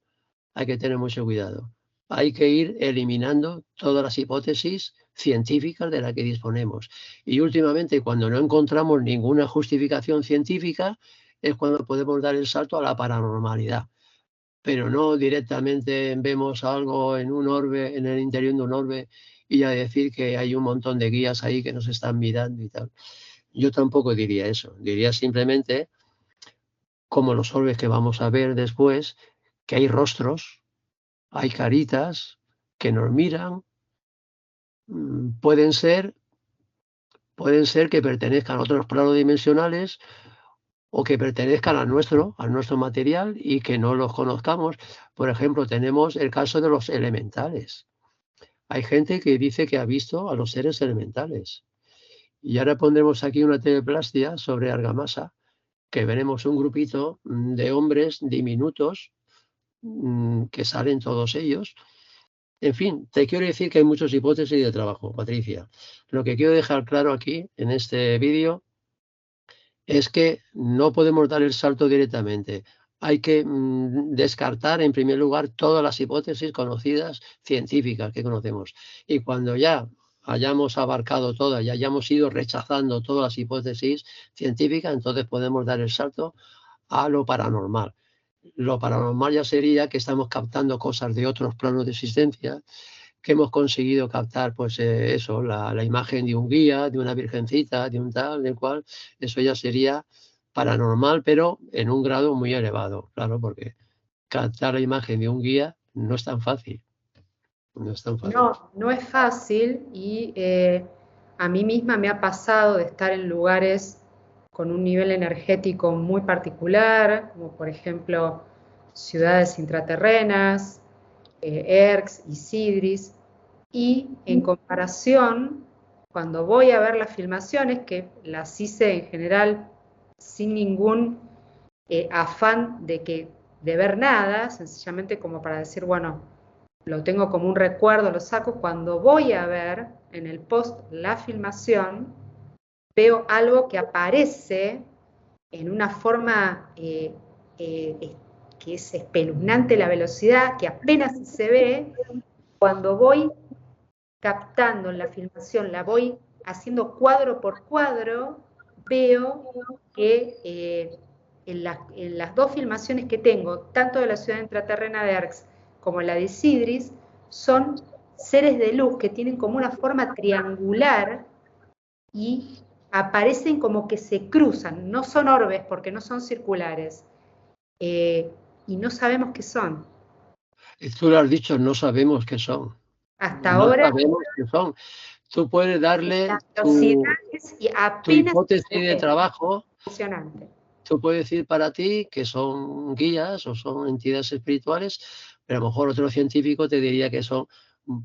[SPEAKER 2] hay que tener mucho cuidado. Hay que ir eliminando todas las hipótesis científicas de las que disponemos. Y últimamente, cuando no encontramos ninguna justificación científica, es cuando podemos dar el salto a la paranormalidad. Pero no directamente vemos algo en un orbe, en el interior de un orbe, y a decir que hay un montón de guías ahí que nos están mirando y tal. Yo tampoco diría eso. Diría simplemente, como los orbes que vamos a ver después, que hay rostros, hay caritas que nos miran, mm, pueden ser, pueden ser que pertenezcan a otros planos dimensionales o que pertenezcan al nuestro material y que no los conozcamos. Por ejemplo, tenemos el caso de los elementales. Hay gente que dice que ha visto a los seres elementales. Y ahora pondremos aquí una teleplastia sobre argamasa, que veremos un grupito de hombres diminutos que salen todos ellos. En fin, te quiero decir que hay muchas hipótesis de trabajo, Patricia. Lo que quiero dejar claro aquí en este vídeo es que no podemos dar el salto directamente. Hay que descartar, en primer lugar, todas las hipótesis conocidas científicas que conocemos. Y cuando ya hayamos abarcado todas y hayamos ido rechazando todas las hipótesis científicas, entonces podemos dar el salto a lo paranormal. Lo paranormal ya sería que estamos captando cosas de otros planos de existencia, que hemos conseguido captar, pues eso, la imagen de un guía, de una virgencita, de un tal, del cual, eso ya sería paranormal, pero en un grado muy elevado, claro, porque captar la imagen de un guía no es tan fácil, no es tan fácil.
[SPEAKER 1] No, no es fácil y a mí misma me ha pasado de estar en lugares con un nivel energético muy particular, como por ejemplo ciudades intraterrenas, Erx y Sidris, y en comparación, cuando voy a ver las filmaciones, que las hice en general sin ningún afán de ver nada, sencillamente como para decir, bueno, lo tengo como un recuerdo, lo saco, cuando voy a ver en el post la filmación, veo algo que aparece en una forma que es espeluznante la velocidad, que apenas se ve, cuando voy captando en la filmación, la voy haciendo cuadro por cuadro, veo que en las dos filmaciones que tengo, tanto de la ciudad intraterrena de Arx como la de Sidris, son seres de luz que tienen como una forma triangular y aparecen como que se cruzan, no son orbes porque no son circulares, eh, y no sabemos qué son.
[SPEAKER 2] Y tú lo has dicho, no sabemos qué son,
[SPEAKER 1] Hasta
[SPEAKER 2] no
[SPEAKER 1] ahora,
[SPEAKER 2] sabemos qué son. tú puedes darle
[SPEAKER 1] Las
[SPEAKER 2] tu
[SPEAKER 1] velocidades y apenas
[SPEAKER 2] hipótesis
[SPEAKER 1] se
[SPEAKER 2] de
[SPEAKER 1] ve.
[SPEAKER 2] trabajo.
[SPEAKER 1] Impresionante.
[SPEAKER 2] Tú puedes decir para ti que son guías o son entidades espirituales, pero a lo mejor otro científico te diría que son,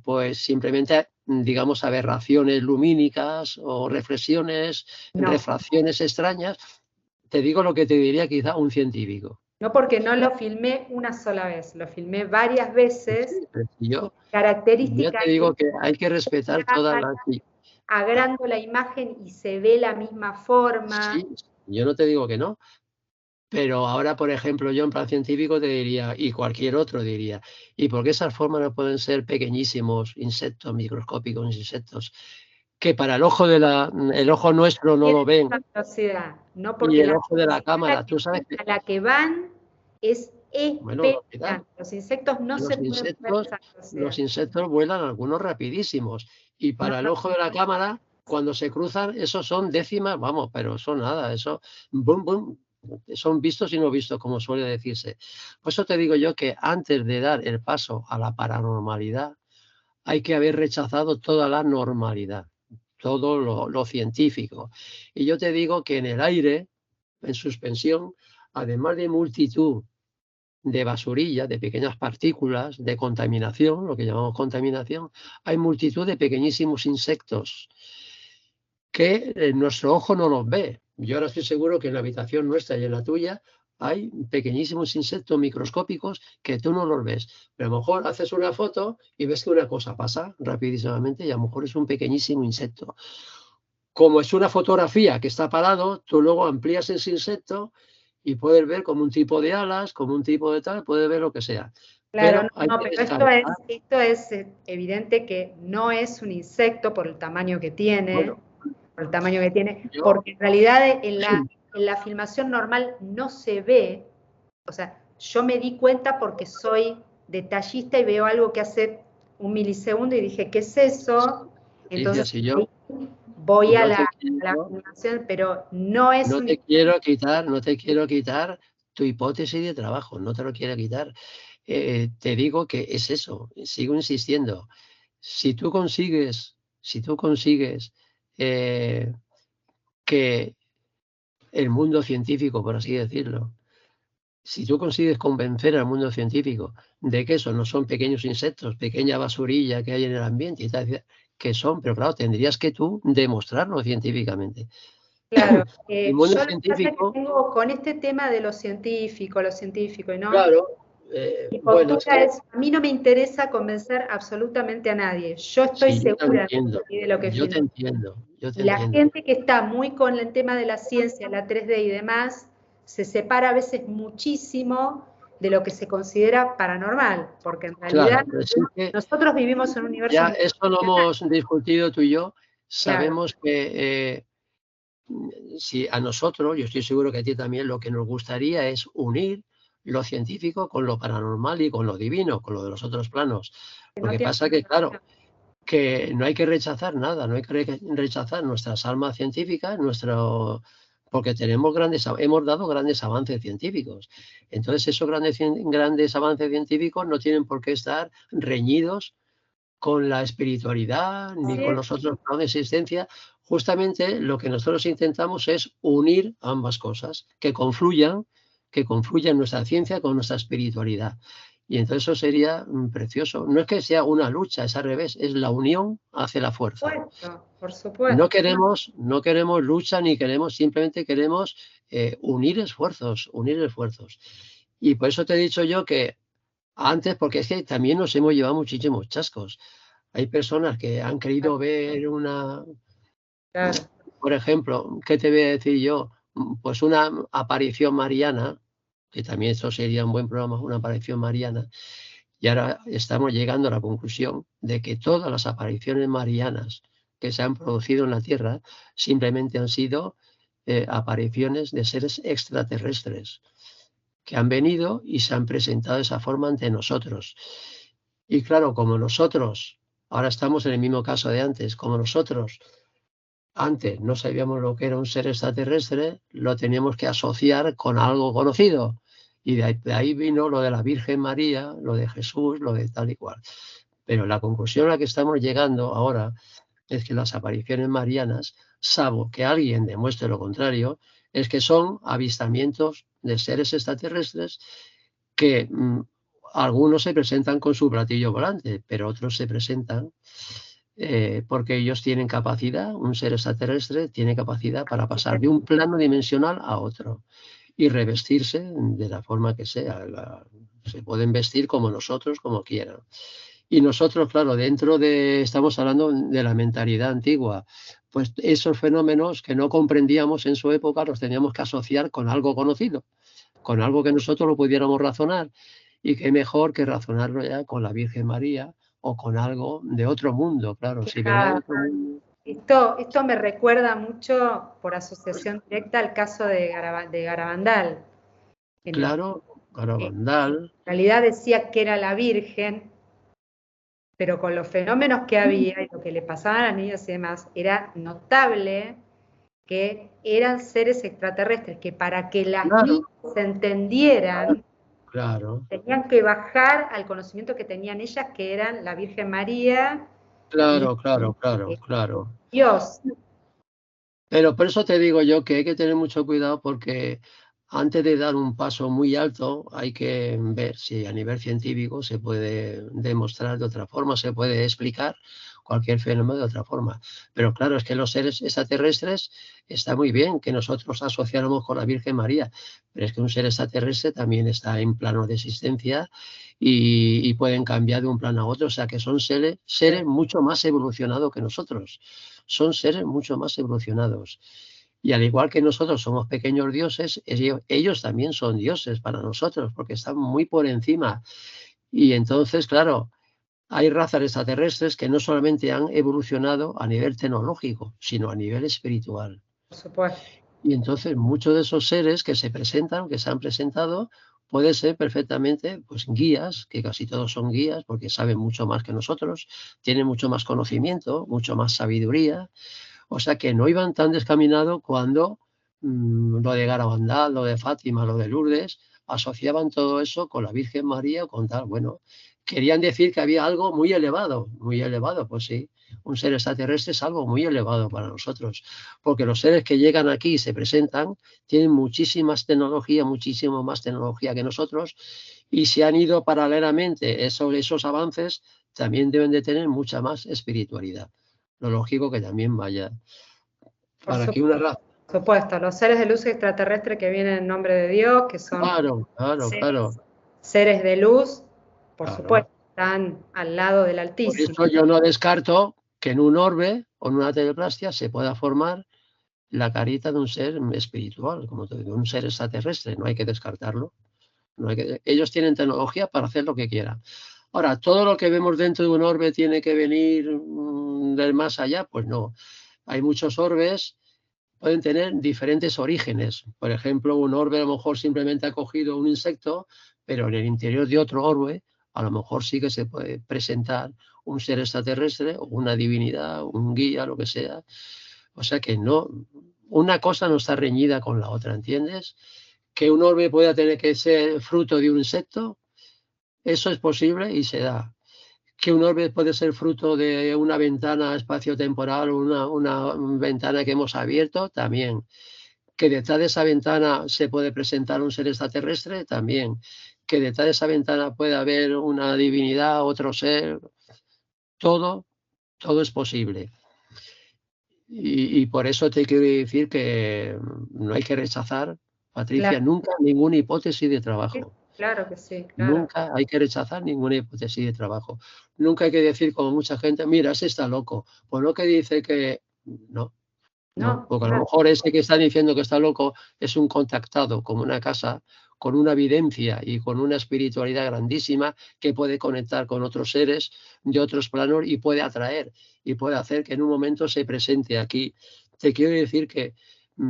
[SPEAKER 2] pues, simplemente, digamos, aberraciones lumínicas o reflexiones,
[SPEAKER 1] No,
[SPEAKER 2] refracciones extrañas. Te digo lo que te diría quizá un científico.
[SPEAKER 1] no porque no lo filmé una sola vez, lo filmé varias veces.
[SPEAKER 2] Sí, pero si
[SPEAKER 1] Y
[SPEAKER 2] yo
[SPEAKER 1] la
[SPEAKER 2] ya
[SPEAKER 1] característica
[SPEAKER 2] te
[SPEAKER 1] es
[SPEAKER 2] digo que hay que
[SPEAKER 1] que
[SPEAKER 2] respetar
[SPEAKER 1] la
[SPEAKER 2] todas
[SPEAKER 1] cámara
[SPEAKER 2] las...
[SPEAKER 1] agrando la imagen y se ve la misma forma.
[SPEAKER 2] Sí, yo no te digo que no. Pero ahora, por ejemplo, yo en plan científico te diría, y cualquier otro diría, ¿y por qué esas formas no pueden ser pequeñísimos insectos, microscópicos insectos, que para el ojo nuestro no
[SPEAKER 1] Tienen
[SPEAKER 2] lo ven,
[SPEAKER 1] esa velocidad, no
[SPEAKER 2] y
[SPEAKER 1] porque
[SPEAKER 2] el
[SPEAKER 1] la
[SPEAKER 2] ojo de la
[SPEAKER 1] velocidad
[SPEAKER 2] cámara? Tú sabes que,
[SPEAKER 1] a la que van es
[SPEAKER 2] bueno, mira,
[SPEAKER 1] espeluznante. Los insectos no se pueden mover a esa
[SPEAKER 2] los
[SPEAKER 1] velocidad.
[SPEAKER 2] insectos vuelan algunos rapidísimos, y
[SPEAKER 1] No,
[SPEAKER 2] para el
[SPEAKER 1] no,
[SPEAKER 2] ojo de la cámara, cuando se cruzan, esos son décimas, vamos, pero eso nada, eso, boom, boom, son vistos y no vistos, como suele decirse. Por eso te digo yo que antes de dar el paso a la paranormalidad, hay que haber rechazado toda la normalidad, todo lo científico. Y yo te digo que en el aire, en suspensión, además de multitud de basurilla, de pequeñas partículas, de contaminación, lo que llamamos contaminación, hay multitud de pequeñísimos insectos que nuestro ojo no los ve. Yo ahora estoy seguro que en la habitación nuestra y en la tuya hay pequeñísimos insectos microscópicos que tú no los ves. Pero a lo mejor haces una foto y ves que una cosa pasa rapidísimamente y a lo mejor es un pequeñísimo insecto. Como es una fotografía que está parado, tú luego amplías ese insecto y puedes ver como un tipo de alas, como un tipo de tal, puedes ver lo que sea.
[SPEAKER 1] claro,
[SPEAKER 2] Pero hay
[SPEAKER 1] no,
[SPEAKER 2] que
[SPEAKER 1] pero
[SPEAKER 2] descartar,
[SPEAKER 1] esto es evidente que no es un insecto por el tamaño que tiene,
[SPEAKER 2] bueno, yo,
[SPEAKER 1] porque en realidad en la filmación normal no se ve. O sea, yo me di cuenta porque soy detallista y veo algo que hace un milisegundo y dije, ¿qué es eso?
[SPEAKER 2] Alicia,
[SPEAKER 1] Entonces
[SPEAKER 2] si yo,
[SPEAKER 1] ahí voy
[SPEAKER 2] yo te
[SPEAKER 1] a la
[SPEAKER 2] quiero,
[SPEAKER 1] filmación, pero no es
[SPEAKER 2] no
[SPEAKER 1] un
[SPEAKER 2] te quiero quitar, no te quiero quitar tu hipótesis de trabajo, no te lo quiero quitar. Te digo que es eso, sigo insistiendo. Si tú consigues eh, que el mundo científico, por así decirlo, si tú consigues convencer al mundo científico de que eso no son pequeños insectos, pequeña basurilla que hay en el ambiente y tal, que son, pero claro, tendrías que tú demostrarlo científicamente.
[SPEAKER 1] claro.
[SPEAKER 2] El mundo
[SPEAKER 1] Yo lo que pasa es que
[SPEAKER 2] científico,
[SPEAKER 1] tengo con este tema de lo científico, y no.
[SPEAKER 2] claro,
[SPEAKER 1] Mi
[SPEAKER 2] bueno, es
[SPEAKER 1] postura
[SPEAKER 2] que
[SPEAKER 1] es, a mí no me interesa convencer absolutamente a nadie. Yo estoy
[SPEAKER 2] sí, yo te
[SPEAKER 1] segura
[SPEAKER 2] entiendo,
[SPEAKER 1] de lo que
[SPEAKER 2] yo te
[SPEAKER 1] filmo.
[SPEAKER 2] entiendo, yo te
[SPEAKER 1] Y la
[SPEAKER 2] entiendo.
[SPEAKER 1] gente que está muy con el tema de la ciencia, la 3D y demás, se separa a veces muchísimo de lo que se considera paranormal, porque en realidad
[SPEAKER 2] Claro, pero sí que
[SPEAKER 1] nosotros vivimos en un universo
[SPEAKER 2] ya
[SPEAKER 1] muy
[SPEAKER 2] eso lo hemos discutido tú y yo.
[SPEAKER 1] claro.
[SPEAKER 2] Sabemos que si a nosotros, yo estoy seguro que a ti también, lo que nos gustaría es unir lo científico con lo paranormal y con lo divino, con lo de los otros planos.
[SPEAKER 1] Que
[SPEAKER 2] Lo
[SPEAKER 1] no
[SPEAKER 2] que
[SPEAKER 1] tiene
[SPEAKER 2] pasa que, claro, que no hay que rechazar nada, no hay que rechazar nuestras almas científicas, porque hemos dado grandes avances científicos. Entonces, esos grandes avances científicos no tienen por qué estar reñidos con la espiritualidad ni con
[SPEAKER 1] sí,
[SPEAKER 2] los otros planos de existencia. Justamente lo que nosotros intentamos es unir ambas cosas, que confluyan nuestra ciencia con nuestra espiritualidad. Y entonces eso sería precioso. No es que sea una lucha, es al revés, es la unión hace la fuerza.
[SPEAKER 1] por
[SPEAKER 2] No
[SPEAKER 1] supuesto.
[SPEAKER 2] queremos, no queremos lucha ni queremos, simplemente queremos unir esfuerzos, unir esfuerzos. Y por eso te he dicho yo que antes, porque es que también nos hemos llevado muchísimos chascos. Hay personas que han querido ver
[SPEAKER 1] Claro.
[SPEAKER 2] por ejemplo, ¿qué te voy a decir yo? Pues una aparición mariana, que también eso sería un buen programa, una aparición mariana, y ahora estamos llegando a la conclusión de que todas las apariciones marianas que se han producido en la Tierra simplemente han sido apariciones de seres extraterrestres que han venido y se han presentado de esa forma ante nosotros. Y claro, como nosotros, ahora estamos en el mismo caso de antes, como nosotros antes no sabíamos lo que era un ser extraterrestre, lo teníamos que asociar con algo conocido. Y de ahí vino lo de la Virgen María, lo de Jesús, lo de tal y cual. Pero la conclusión a la que estamos llegando ahora es que las apariciones marianas, salvo que alguien demuestre lo contrario, es que son avistamientos de seres extraterrestres que algunos se presentan con su platillo volante, pero otros se presentan porque ellos tienen capacidad, un ser extraterrestre tiene capacidad para pasar de un plano dimensional a otro y revestirse de la forma que sea. Se pueden vestir como nosotros, como quieran. Y nosotros, claro, estamos hablando de la mentalidad antigua, pues esos fenómenos que no comprendíamos en su época los teníamos que asociar con algo conocido, con algo que nosotros lo pudiéramos razonar. Y qué mejor que razonarlo ya con la Virgen María o con algo de otro mundo, claro. Si vengo de otro mundo.
[SPEAKER 1] Esto me recuerda mucho, por asociación directa, al caso de Garabandal, en el
[SPEAKER 2] Claro,
[SPEAKER 1] que en
[SPEAKER 2] Garabandal,
[SPEAKER 1] realidad decía que era la Virgen, pero con los fenómenos que había y lo que le pasaban a las niñas y demás, era notable que eran seres extraterrestres, que para que las niñas
[SPEAKER 2] claro,
[SPEAKER 1] se entendieran,
[SPEAKER 2] claro,
[SPEAKER 1] tenían que bajar al conocimiento que tenían ellas, que eran la Virgen María y
[SPEAKER 2] claro, claro, claro,
[SPEAKER 1] eh,
[SPEAKER 2] claro.
[SPEAKER 1] Dios.
[SPEAKER 2] Pero por eso te digo yo que hay que tener mucho cuidado porque antes de dar un paso muy alto hay que ver si a nivel científico se puede demostrar de otra forma, se puede explicar cualquier fenómeno de otra forma. Pero claro, es que los seres extraterrestres está muy bien que nosotros asociáramos con la Virgen María, pero es que un ser extraterrestre también está en plano de existencia y pueden cambiar de un plano a otro, o sea que son seres mucho más evolucionados que nosotros, son seres mucho más evolucionados. Y al igual que nosotros somos pequeños dioses, ellos también son dioses para nosotros, porque están muy por encima. Y entonces, claro, hay razas extraterrestres que no solamente han evolucionado a nivel tecnológico, sino a nivel espiritual.
[SPEAKER 1] Por supuesto.
[SPEAKER 2] Y entonces muchos de esos seres que se presentan, que se han presentado, pueden ser perfectamente pues, guías, que casi todos son guías porque saben mucho más que nosotros, tienen mucho más conocimiento, mucho más sabiduría. O sea que no iban tan descaminado cuando lo de Garabandal, lo de Fátima, lo de Lourdes, asociaban todo eso con la Virgen María o con tal. Bueno, querían decir que había algo muy elevado, pues sí, un ser extraterrestre es algo muy elevado para nosotros, porque los seres que llegan aquí y se presentan tienen muchísimo más tecnología que nosotros, y si han ido paralelamente esos avances, también deben de tener mucha más espiritualidad. Lo lógico que también vaya.
[SPEAKER 1] Por
[SPEAKER 2] Para que una raza.
[SPEAKER 1] supuesto, los seres de luz extraterrestre que vienen en nombre de Dios, que son
[SPEAKER 2] Claro, claro, claro,
[SPEAKER 1] seres, seres de luz, por
[SPEAKER 2] claro.
[SPEAKER 1] supuesto, están al lado del
[SPEAKER 2] Por
[SPEAKER 1] Altísimo.
[SPEAKER 2] eso yo no descarto que en un orbe o en una teleplastia se pueda formar la carita de un ser espiritual, como te digo, un ser extraterrestre, no hay que descartarlo. Ellos tienen tecnología para hacer lo que quieran. Ahora, todo lo que vemos dentro de un orbe tiene que venir del más allá, pues no. Hay muchos orbes, pueden tener diferentes orígenes. Por ejemplo, un orbe a lo mejor simplemente ha cogido un insecto, pero en el interior de otro orbe a lo mejor sí que se puede presentar un ser extraterrestre o una divinidad, un guía, lo que sea. O sea que no, una cosa no está reñida con la otra, ¿entiendes? Que un orbe pueda tener que ser fruto de un insecto, eso es posible y se da. Que un orbe puede ser fruto de una ventana espaciotemporal, una ventana que hemos abierto, también. Que detrás de esa ventana se puede presentar un ser extraterrestre, también. Que detrás de esa ventana puede haber una divinidad, otro ser, todo, todo es posible. Y por eso te quiero decir que no hay que rechazar, Patricia,
[SPEAKER 1] Claro,
[SPEAKER 2] nunca ninguna hipótesis de trabajo.
[SPEAKER 1] claro que sí, claro.
[SPEAKER 2] Nunca hay que rechazar ninguna hipótesis de trabajo. Nunca hay que decir, como mucha gente, mira, ese está loco. Pues no que dice que no, no,
[SPEAKER 1] No,
[SPEAKER 2] porque a lo
[SPEAKER 1] claro,
[SPEAKER 2] mejor ese que está diciendo que está loco es un contactado como una casa, con una evidencia y con una espiritualidad grandísima que puede conectar con otros seres de otros planos y puede atraer y puede hacer que en un momento se presente aquí. Te quiero decir que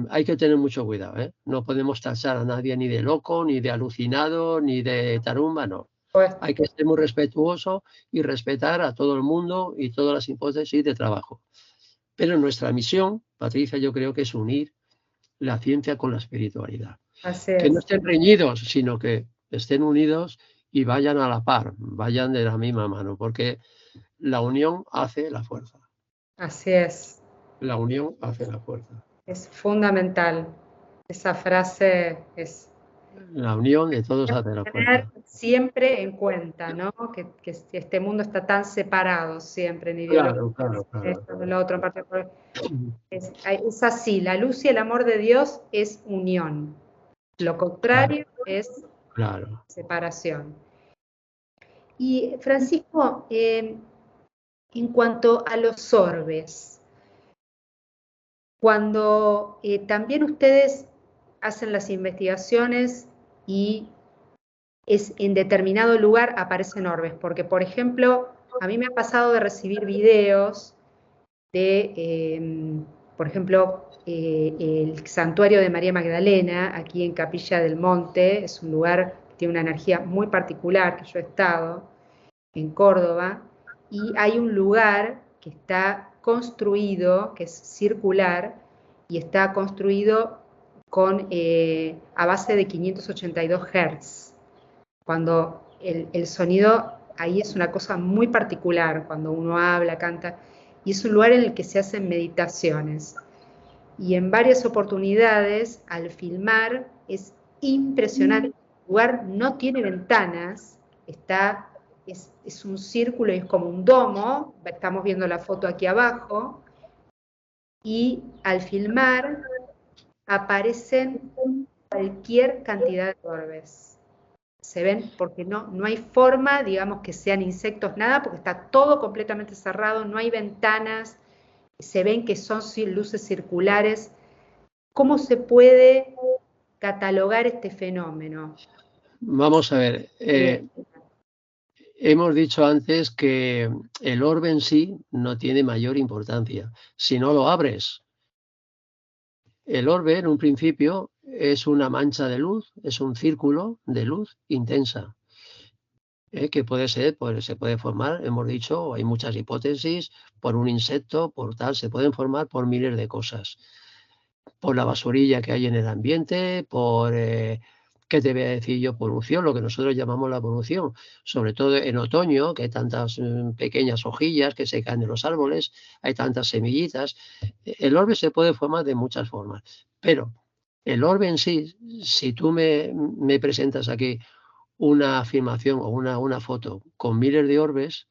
[SPEAKER 2] hay que tener mucho cuidado, ¿eh? No podemos tachar a nadie ni de loco, ni de alucinado, ni de tarumba, no.
[SPEAKER 1] pues,
[SPEAKER 2] Hay que ser muy respetuoso y respetar a todo el mundo y todas las hipótesis de trabajo. Pero nuestra misión, Patricia, yo creo que es unir la ciencia con la espiritualidad.
[SPEAKER 1] así
[SPEAKER 2] Que no
[SPEAKER 1] es.
[SPEAKER 2] estén reñidos, sino que estén unidos y vayan a la par, vayan de la misma mano, porque la unión hace la fuerza.
[SPEAKER 1] Así es.
[SPEAKER 2] La unión hace la fuerza.
[SPEAKER 1] Es fundamental. Esa frase es
[SPEAKER 2] La unión de todos hace la
[SPEAKER 1] tener
[SPEAKER 2] fuerza.
[SPEAKER 1] siempre en cuenta, ¿no? Que este mundo está tan separado siempre en ideologías,
[SPEAKER 2] Claro, claro, claro.
[SPEAKER 1] esto, lo otro, en particular. Es así, la luz y el amor de Dios es unión. Lo
[SPEAKER 2] Claro,
[SPEAKER 1] contrario es
[SPEAKER 2] claro.
[SPEAKER 1] separación. Y Francisco, en cuanto a los orbes, cuando también ustedes hacen las investigaciones y es en determinado lugar aparecen orbes, porque por ejemplo, a mí me ha pasado de recibir videos de, por ejemplo, el santuario de María Magdalena, aquí en Capilla del Monte, es un lugar que tiene una energía muy particular, que yo he estado en Córdoba, y hay un lugar que está construido, que es circular, y está construido a base de 582 Hz, cuando el sonido ahí es una cosa muy particular, cuando uno habla, canta, y es un lugar en el que se hacen meditaciones. Y en varias oportunidades, al filmar, es impresionante. El lugar no tiene ventanas, es un círculo y es como un domo, estamos viendo la foto aquí abajo, y al filmar aparecen cualquier cantidad de orbes. Se ven porque no hay forma, digamos, que sean insectos, nada, porque está todo completamente cerrado, no hay ventanas, se ven que son luces circulares. ¿Cómo se puede catalogar este fenómeno?
[SPEAKER 2] Vamos a ver. Hemos dicho antes que el orbe en sí no tiene mayor importancia. Si no lo abres, el orbe en un principio es una mancha de luz, es un círculo de luz intensa. Que puede ser, pues se puede formar, hemos dicho, hay muchas hipótesis, por un insecto, por tal, se pueden formar por miles de cosas. Por la basurilla que hay en el ambiente, por, ¿qué te voy a decir yo? Polución, lo que nosotros llamamos la polución, sobre todo en otoño, que hay tantas pequeñas hojillas que se caen de los árboles, hay tantas semillitas. El orbe se puede formar de muchas formas, pero el orbe en sí, si tú me presentas aquí una afirmación o una foto con miles de orbes,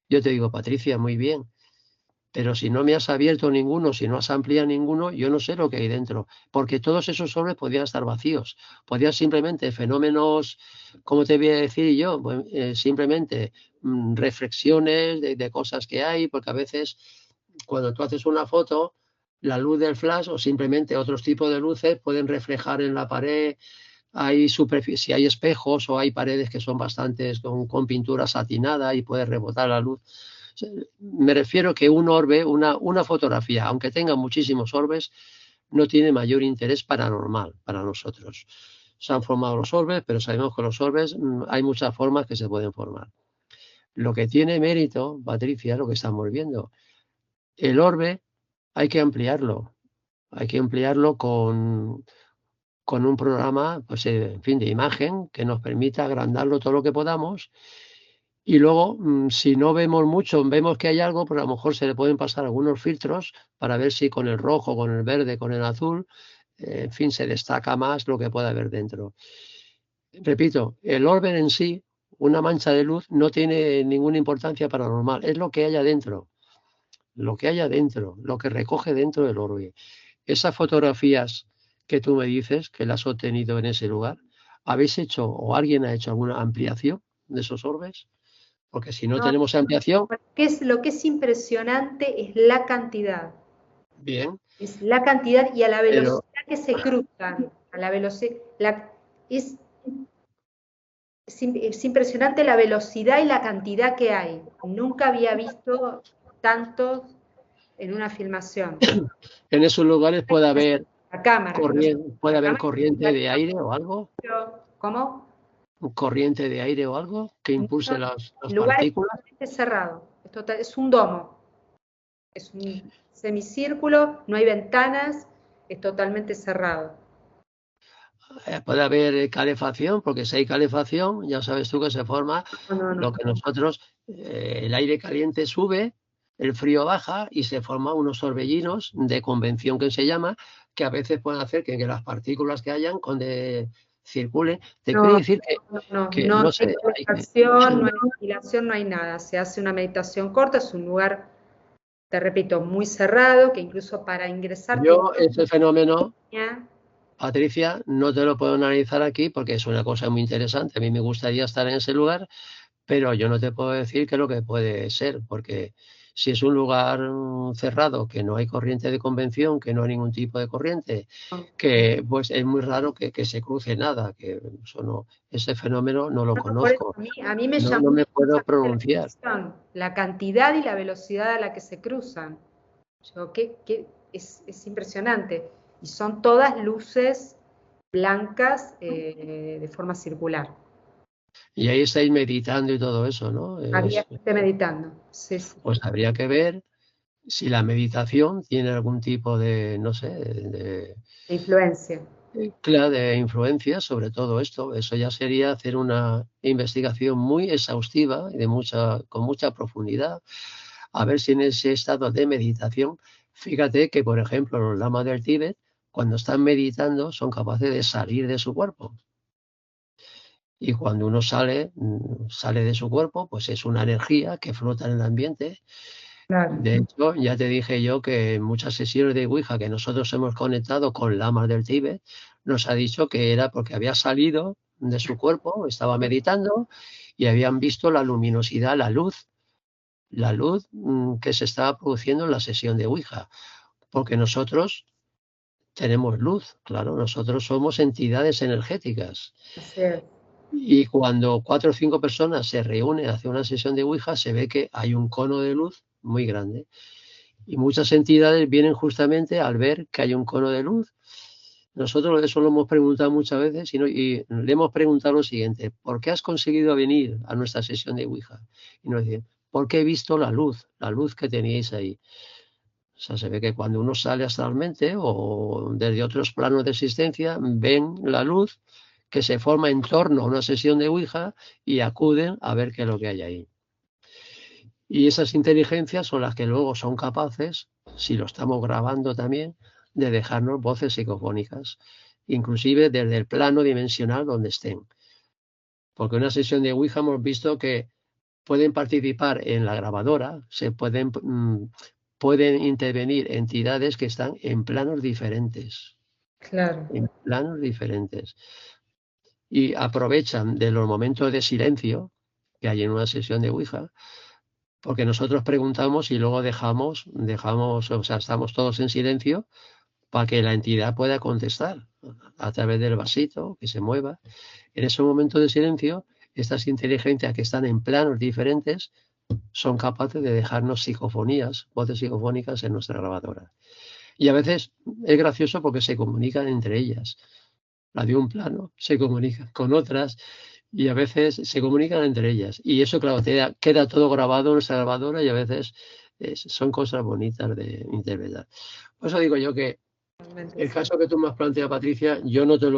[SPEAKER 2] yo te digo, Patricia, muy bien, pero si no me has abierto ninguno, si no has ampliado ninguno, yo no sé lo que hay dentro, porque todos esos sobres podían estar vacíos, podían simplemente fenómenos, ¿cómo te voy a decir yo? Pues, simplemente reflexiones de cosas que hay, porque a veces cuando tú haces una foto, la luz del flash o simplemente otros tipos de luces pueden reflejar en la pared, hay superficie, hay espejos o hay paredes que son bastantes con pintura satinada y puede rebotar la luz. Me refiero que un orbe, una fotografía, aunque tenga muchísimos orbes, no tiene mayor interés paranormal para nosotros. Se han formado los orbes, pero sabemos que los orbes hay muchas formas que se pueden formar. Lo que tiene mérito, Patricia, lo que estamos viendo, el orbe hay que ampliarlo con un programa, pues, en fin, de imagen que nos permita agrandarlo todo lo que podamos. Y luego, si no vemos mucho, vemos que hay algo, pues a lo mejor se le pueden pasar algunos filtros para ver si con el rojo, con el verde, con el azul, en fin, se destaca más lo que puede haber dentro. Repito, el orbe en sí, una mancha de luz, no tiene ninguna importancia paranormal, es lo que hay adentro, lo que hay adentro, lo que recoge dentro del orbe. Esas fotografías que tú me dices, que las has obtenido en ese lugar, ¿habéis hecho o alguien ha hecho alguna ampliación de esos orbes? Porque si no
[SPEAKER 1] No,
[SPEAKER 2] tenemos ampliación,
[SPEAKER 1] lo que es impresionante es la cantidad.
[SPEAKER 2] bien,
[SPEAKER 1] Es la cantidad y a la
[SPEAKER 2] pero
[SPEAKER 1] velocidad que se cruzan. A la velocidad, es, es impresionante la velocidad y la cantidad que hay. Nunca había visto tantos en una filmación.
[SPEAKER 2] en esos lugares
[SPEAKER 1] La cámara, que no sé,
[SPEAKER 2] puede
[SPEAKER 1] la
[SPEAKER 2] haber
[SPEAKER 1] cámara,
[SPEAKER 2] corriente de aire o algo,
[SPEAKER 1] ¿cómo?
[SPEAKER 2] corriente de aire o algo que
[SPEAKER 1] No,
[SPEAKER 2] impulse las
[SPEAKER 1] el lugar es
[SPEAKER 2] partículas.
[SPEAKER 1] totalmente cerrado, es un domo, es un semicírculo, no hay ventanas, es totalmente cerrado.
[SPEAKER 2] Puede haber calefacción, porque si hay calefacción, ya sabes tú que se forma
[SPEAKER 1] No, no,
[SPEAKER 2] lo
[SPEAKER 1] no.
[SPEAKER 2] que nosotros, el aire caliente sube, el frío baja y se forman unos torbellinos de convección que se llama, que a veces pueden hacer que las partículas que hayan cuando circulen. Te quiero
[SPEAKER 1] No,
[SPEAKER 2] decir que
[SPEAKER 1] no
[SPEAKER 2] no
[SPEAKER 1] hay
[SPEAKER 2] sé,
[SPEAKER 1] conversación, no hay ventilación, no hay nada. Se hace una meditación corta, es un lugar, te repito, muy cerrado, que incluso para ingresar tiene
[SPEAKER 2] yo ese fenómeno,
[SPEAKER 1] una
[SPEAKER 2] Patricia, no te lo puedo analizar aquí porque es una cosa muy interesante. A mí me gustaría estar en ese lugar, pero yo no te puedo decir qué es lo que puede ser, porque si es un lugar cerrado, que no hay corriente de convención, que no hay ningún tipo de corriente, que pues es muy raro que se cruce nada, que eso no, ese fenómeno no lo
[SPEAKER 1] por eso
[SPEAKER 2] conozco,
[SPEAKER 1] a mí me
[SPEAKER 2] no
[SPEAKER 1] llamó
[SPEAKER 2] me puedo
[SPEAKER 1] mucho la
[SPEAKER 2] pronunciar.
[SPEAKER 1] atención, la cantidad y la velocidad a la que se cruzan. Es impresionante. Y son todas luces blancas de forma circular.
[SPEAKER 2] Y ahí estáis meditando y todo eso, ¿no?
[SPEAKER 1] Había gente meditando. Sí, sí.
[SPEAKER 2] Pues habría que ver si la meditación tiene algún tipo de, no sé, de,
[SPEAKER 1] De influencia.
[SPEAKER 2] claro, de influencia sobre todo esto. Eso ya sería hacer una investigación muy exhaustiva y con mucha profundidad, a ver si en ese estado de meditación, fíjate que, por ejemplo, los lamas del Tíbet, cuando están meditando, son capaces de salir de su cuerpo. Y cuando uno sale de su cuerpo, pues es una energía que flota en el ambiente.
[SPEAKER 1] Claro.
[SPEAKER 2] De hecho, ya te dije yo que en muchas sesiones de Ouija que nosotros hemos conectado con lamas del Tíbet, nos ha dicho que era porque había salido de su cuerpo, estaba meditando y habían visto la luminosidad, la luz que se estaba produciendo en la sesión de Ouija. Porque nosotros tenemos luz, claro, nosotros somos entidades energéticas.
[SPEAKER 1] Así es.
[SPEAKER 2] Y cuando 4 o 5 personas se reúnen hacia una sesión de Ouija, se ve que hay un cono de luz muy grande. Y muchas entidades vienen justamente al ver que hay un cono de luz. Nosotros eso lo hemos preguntado muchas veces y le hemos preguntado lo siguiente: ¿por qué has conseguido venir a nuestra sesión de Ouija? Y nos dicen: porque he visto la luz que teníais ahí. O sea, se ve que cuando uno sale astralmente o desde otros planos de existencia, ven la luz que se forma en torno a una sesión de Ouija y acuden a ver qué es lo que hay ahí. Y esas inteligencias son las que luego son capaces, si lo estamos grabando también, de dejarnos voces psicofónicas, inclusive desde el plano dimensional donde estén. Porque en una sesión de Ouija hemos visto que pueden participar en la grabadora, pueden intervenir entidades que están en planos diferentes,
[SPEAKER 1] Claro.
[SPEAKER 2] en planos diferentes. Y aprovechan de los momentos de silencio que hay en una sesión de Ouija, porque nosotros preguntamos y luego dejamos, o sea, estamos todos en silencio para que la entidad pueda contestar a través del vasito, que se mueva. En ese momento de silencio, estas inteligencias que están en planos diferentes son capaces de dejarnos psicofonías, voces psicofónicas en nuestra grabadora. Y a veces es gracioso porque se comunican entre ellas. La de un plano se comunica con otras y a veces se comunican entre ellas. Y eso, claro, queda todo grabado en nuestra grabadora y a veces son cosas bonitas de interpretar. Por eso digo yo que
[SPEAKER 1] Realmente
[SPEAKER 2] el
[SPEAKER 1] sí.
[SPEAKER 2] caso que tú me has planteado, Patricia, yo no te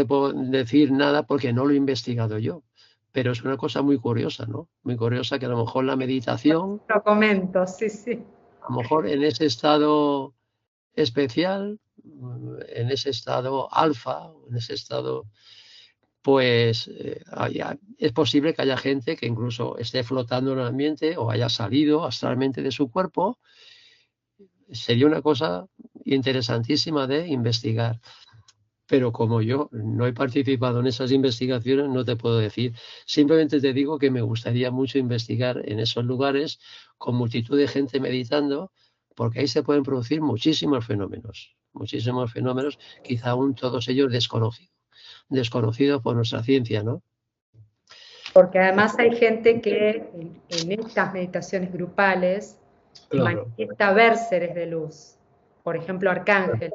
[SPEAKER 2] puedo decir nada porque no lo he investigado yo. Pero es una cosa muy curiosa, ¿no? Muy curiosa que a lo mejor la meditación,
[SPEAKER 1] Lo comento, sí, sí.
[SPEAKER 2] a lo mejor en ese estado especial, en ese estado alfa, en ese estado, pues es posible que haya gente que incluso esté flotando en el ambiente o haya salido astralmente de su cuerpo. Sería una cosa interesantísima de investigar. Pero como yo no he participado en esas investigaciones, no te puedo decir. Simplemente te digo que me gustaría mucho investigar en esos lugares con multitud de gente meditando, porque ahí se pueden producir muchísimos fenómenos, quizá aún todos ellos desconocidos por nuestra ciencia, ¿no?
[SPEAKER 1] Porque además hay gente que en estas meditaciones grupales
[SPEAKER 2] Claro.
[SPEAKER 1] manifiesta ver seres de luz. Por ejemplo, arcángeles.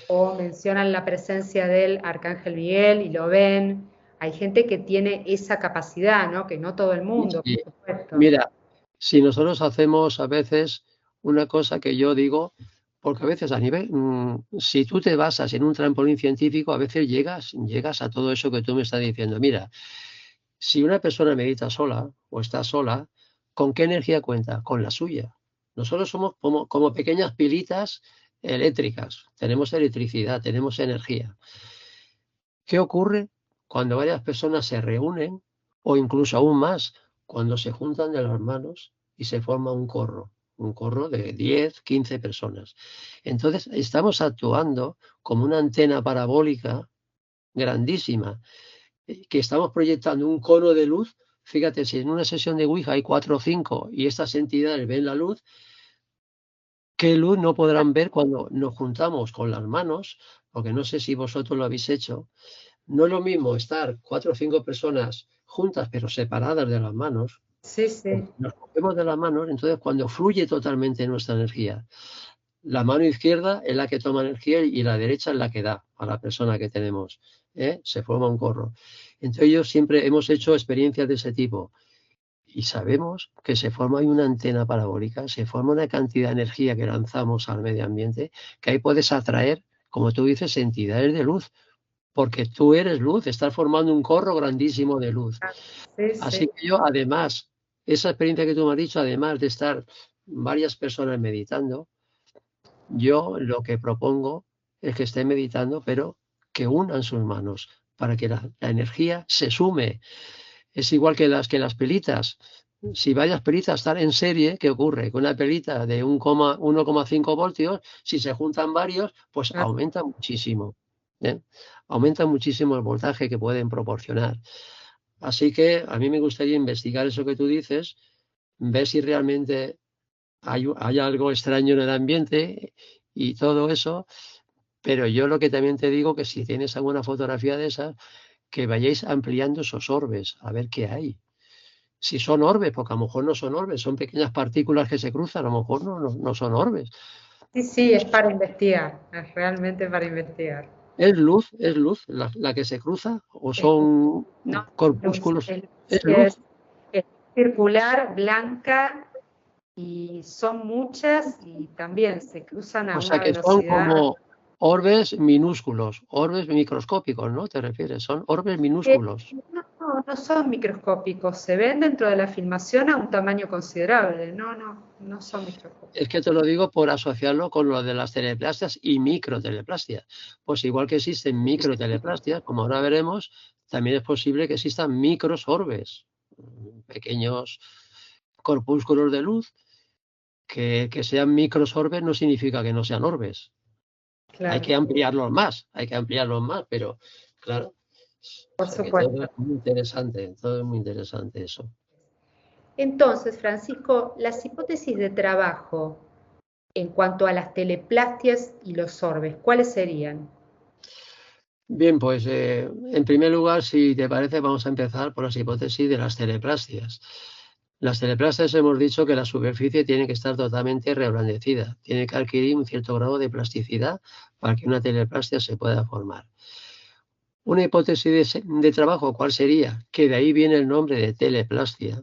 [SPEAKER 1] O mencionan la presencia del arcángel Miguel y lo ven. Hay gente que tiene esa capacidad, ¿no? Que no todo el mundo,
[SPEAKER 2] Y
[SPEAKER 1] por supuesto.
[SPEAKER 2] mira, si nosotros hacemos a veces una cosa que yo digo, porque a veces si tú te basas en un trampolín científico, a veces llegas a todo eso que tú me estás diciendo. Mira, si una persona medita sola o está sola, ¿Con qué energía cuenta? Con la suya. Nosotros somos como pequeñas pilitas eléctricas. Tenemos electricidad, tenemos energía. ¿Qué ocurre cuando varias personas se reúnen o incluso aún más cuando se juntan de las manos y se forma un corro de 10, 15 personas? Entonces estamos actuando como una antena parabólica grandísima, que estamos proyectando un cono de luz. Fíjate, si en una sesión de Ouija hay 4 o 5 y estas entidades ven la luz, ¿qué luz no podrán ver cuando nos juntamos con las manos? Porque no sé si vosotros lo habéis hecho. No es lo mismo estar 4 o 5 personas juntas pero separadas de las manos,
[SPEAKER 1] Sí,
[SPEAKER 2] o
[SPEAKER 1] sí.
[SPEAKER 2] nos cogemos de las manos, entonces cuando fluye totalmente nuestra energía, la mano izquierda es la que toma energía y la derecha es la que da a la persona que tenemos, ¿eh? Se forma un corro. Entonces yo siempre hemos hecho experiencias de ese tipo y sabemos que se forma ahí una antena parabólica, se forma una cantidad de energía que lanzamos al medio ambiente, que ahí puedes atraer, como tú dices, entidades de luz, porque tú eres luz, estás formando un corro grandísimo de luz.
[SPEAKER 1] Ah, sí,
[SPEAKER 2] Así
[SPEAKER 1] sí.
[SPEAKER 2] que yo, además, esa experiencia que tú me has dicho, además de estar varias personas meditando, yo lo que propongo es que estén meditando, pero que unan sus manos para que la energía se sume. Es igual que las pelitas. Si varias pelitas están en serie, ¿qué ocurre? Que una pelita de 1,5 voltios, si se juntan varios, pues
[SPEAKER 1] Ah,
[SPEAKER 2] aumenta muchísimo. ¿Eh? Aumenta muchísimo el voltaje que pueden proporcionar. Así que a mí me gustaría investigar eso que tú dices, ver si realmente hay algo extraño en el ambiente y todo eso, pero yo lo que también te digo que si tienes alguna fotografía de esas, que vayáis ampliando esos orbes, a ver qué hay. Si son orbes, porque a lo mejor no son orbes, son pequeñas partículas que se cruzan, a lo mejor no son orbes.
[SPEAKER 1] sí, sí, es para investigar, es realmente para investigar.
[SPEAKER 2] Es luz la que se cruza o
[SPEAKER 1] Es luz.
[SPEAKER 2] son
[SPEAKER 1] No, luz,
[SPEAKER 2] corpúsculos?
[SPEAKER 1] es luz,
[SPEAKER 2] Es
[SPEAKER 1] sí,
[SPEAKER 2] luz.
[SPEAKER 1] es circular, blanca, y son muchas y también se cruzan a
[SPEAKER 2] O
[SPEAKER 1] una
[SPEAKER 2] sea que son como
[SPEAKER 1] velocidad.
[SPEAKER 2] orbes minúsculos, orbes microscópicos, ¿no? ¿Te refieres? Son orbes minúsculos.
[SPEAKER 1] No son microscópicos, se ven dentro de la filmación a un tamaño considerable. No son
[SPEAKER 2] Es
[SPEAKER 1] microscópicos.
[SPEAKER 2] que te lo digo por asociarlo con lo de las teleplastias y microteleplastias. Pues igual que existen microteleplastias, como ahora veremos, también es posible que existan microsorbes, pequeños corpúsculos de luz. Que sean microsorbes no significa que no sean orbes.
[SPEAKER 1] Claro,
[SPEAKER 2] Hay que ampliarlos más, pero claro, o
[SPEAKER 1] por
[SPEAKER 2] sea que todo
[SPEAKER 1] supuesto.
[SPEAKER 2] es muy interesante, todo es muy interesante eso.
[SPEAKER 1] Entonces, Francisco, las hipótesis de trabajo en cuanto a las teleplastias y los orbes, ¿cuáles serían?
[SPEAKER 2] Bien, pues en primer lugar, si te parece, vamos a empezar por las hipótesis de las teleplastias. Las teleplastias hemos dicho que la superficie tiene que estar totalmente reblandecida, tiene que adquirir un cierto grado de plasticidad para que una teleplastia se pueda formar. Una hipótesis de trabajo, ¿cuál sería? Que de ahí viene el nombre de teleplastia.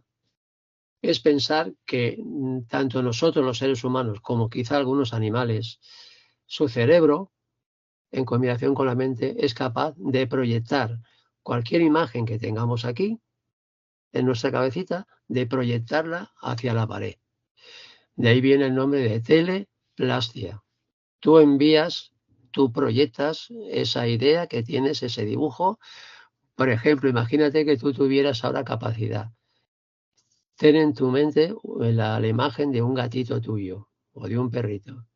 [SPEAKER 2] Es pensar que tanto nosotros los seres humanos como quizá algunos animales, su cerebro, en combinación con la mente, es capaz de proyectar cualquier imagen que tengamos aquí en nuestra cabecita, de proyectarla hacia la pared. De ahí viene el nombre de teleplastia. Tú envías, tú proyectas esa idea que tienes, ese dibujo. Por ejemplo, imagínate que tú tuvieras ahora capacidad. Ten en tu mente la imagen de un gatito tuyo o de un perrito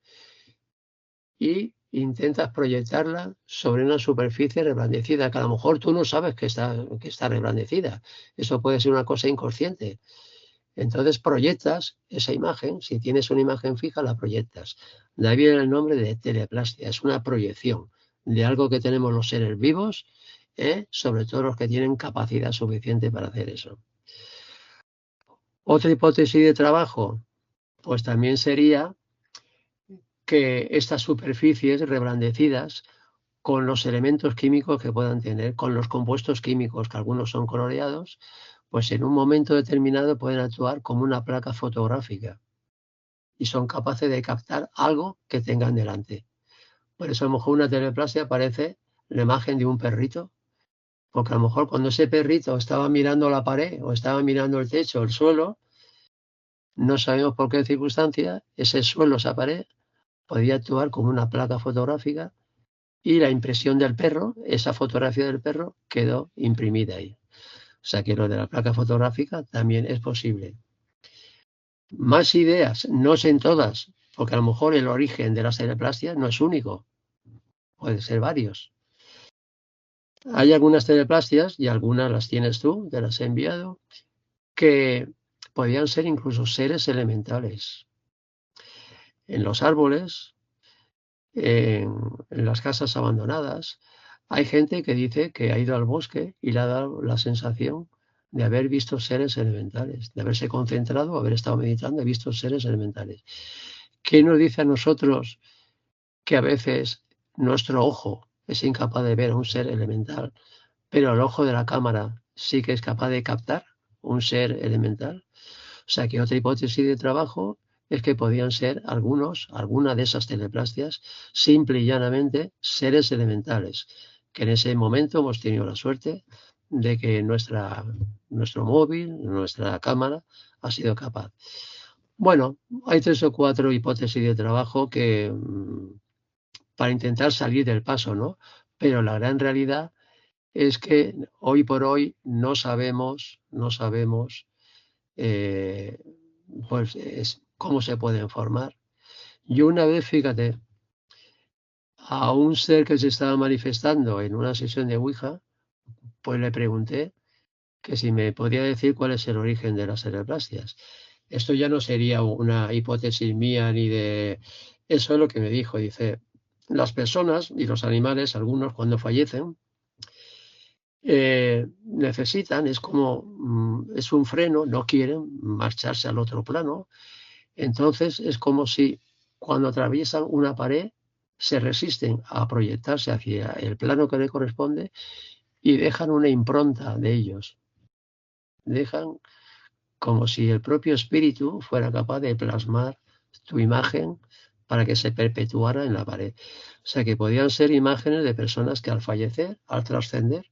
[SPEAKER 2] y intentas proyectarla sobre una superficie reblandecida, que a lo mejor tú no sabes que está reblandecida. Eso puede ser una cosa inconsciente. Entonces proyectas esa imagen, si tienes una imagen fija, la proyectas. De ahí viene el nombre de teleplastia, es una proyección de algo que tenemos los seres vivos, sobre todo los que tienen capacidad suficiente para hacer eso. Otra hipótesis de trabajo, pues también sería que estas superficies reblandecidas con los elementos químicos que puedan tener, con los compuestos químicos, que algunos son coloreados, pues en un momento determinado pueden actuar como una placa fotográfica y son capaces de captar algo que tengan delante. Por eso a lo mejor una teleplasia parece la imagen de un perrito, porque a lo mejor cuando ese perrito estaba mirando la pared o estaba mirando el techo, el suelo, No sabemos por qué circunstancia ese suelo, esa pared, podía actuar como una placa fotográfica y la impresión del perro, esa fotografía del perro, quedó imprimida ahí. O sea que lo de la placa fotográfica también es posible. Más ideas, no sé en todas, porque a lo mejor el origen de las teleplastia no es único, puede ser varios. Hay algunas teleplastias, y algunas las tienes tú, te las he enviado, que podían ser incluso seres elementales. En los árboles, en las casas abandonadas, hay gente que dice que ha ido al bosque y le ha dado la sensación de haber visto seres elementales, de haberse concentrado, haber estado meditando y visto seres elementales. ¿Qué nos dice a nosotros que a veces nuestro ojo es incapaz de ver a un ser elemental, pero el ojo de la cámara sí que es capaz de captar un ser elemental? O sea que otra hipótesis de trabajo es que podían ser alguna de esas teleplastias, simple y llanamente seres elementales, que en ese momento hemos tenido la suerte de que nuestro móvil, nuestra cámara, ha sido capaz. Bueno, hay 3 o 4 hipótesis de trabajo que para intentar salir del paso, ¿no? Pero la gran realidad es que hoy por hoy no sabemos eh, pues cómo se pueden formar. Yo una vez, fíjate, a un ser que se estaba manifestando en una sesión de Ouija, pues le pregunté que si me podía decir cuál es el origen de las cereplastias. Esto ya no sería una hipótesis mía ni de... Eso es lo que me dijo. Dice, las personas y los animales, algunos cuando fallecen, necesitan, es como, es un freno, no quieren marcharse al otro plano. Entonces es como si cuando atraviesan una pared se resisten a proyectarse hacia el plano que le corresponde y dejan una impronta de ellos. Dejan como si el propio espíritu fuera capaz de plasmar tu imagen para que se perpetuara en la pared. O sea que podían ser imágenes de personas que al fallecer, al trascender,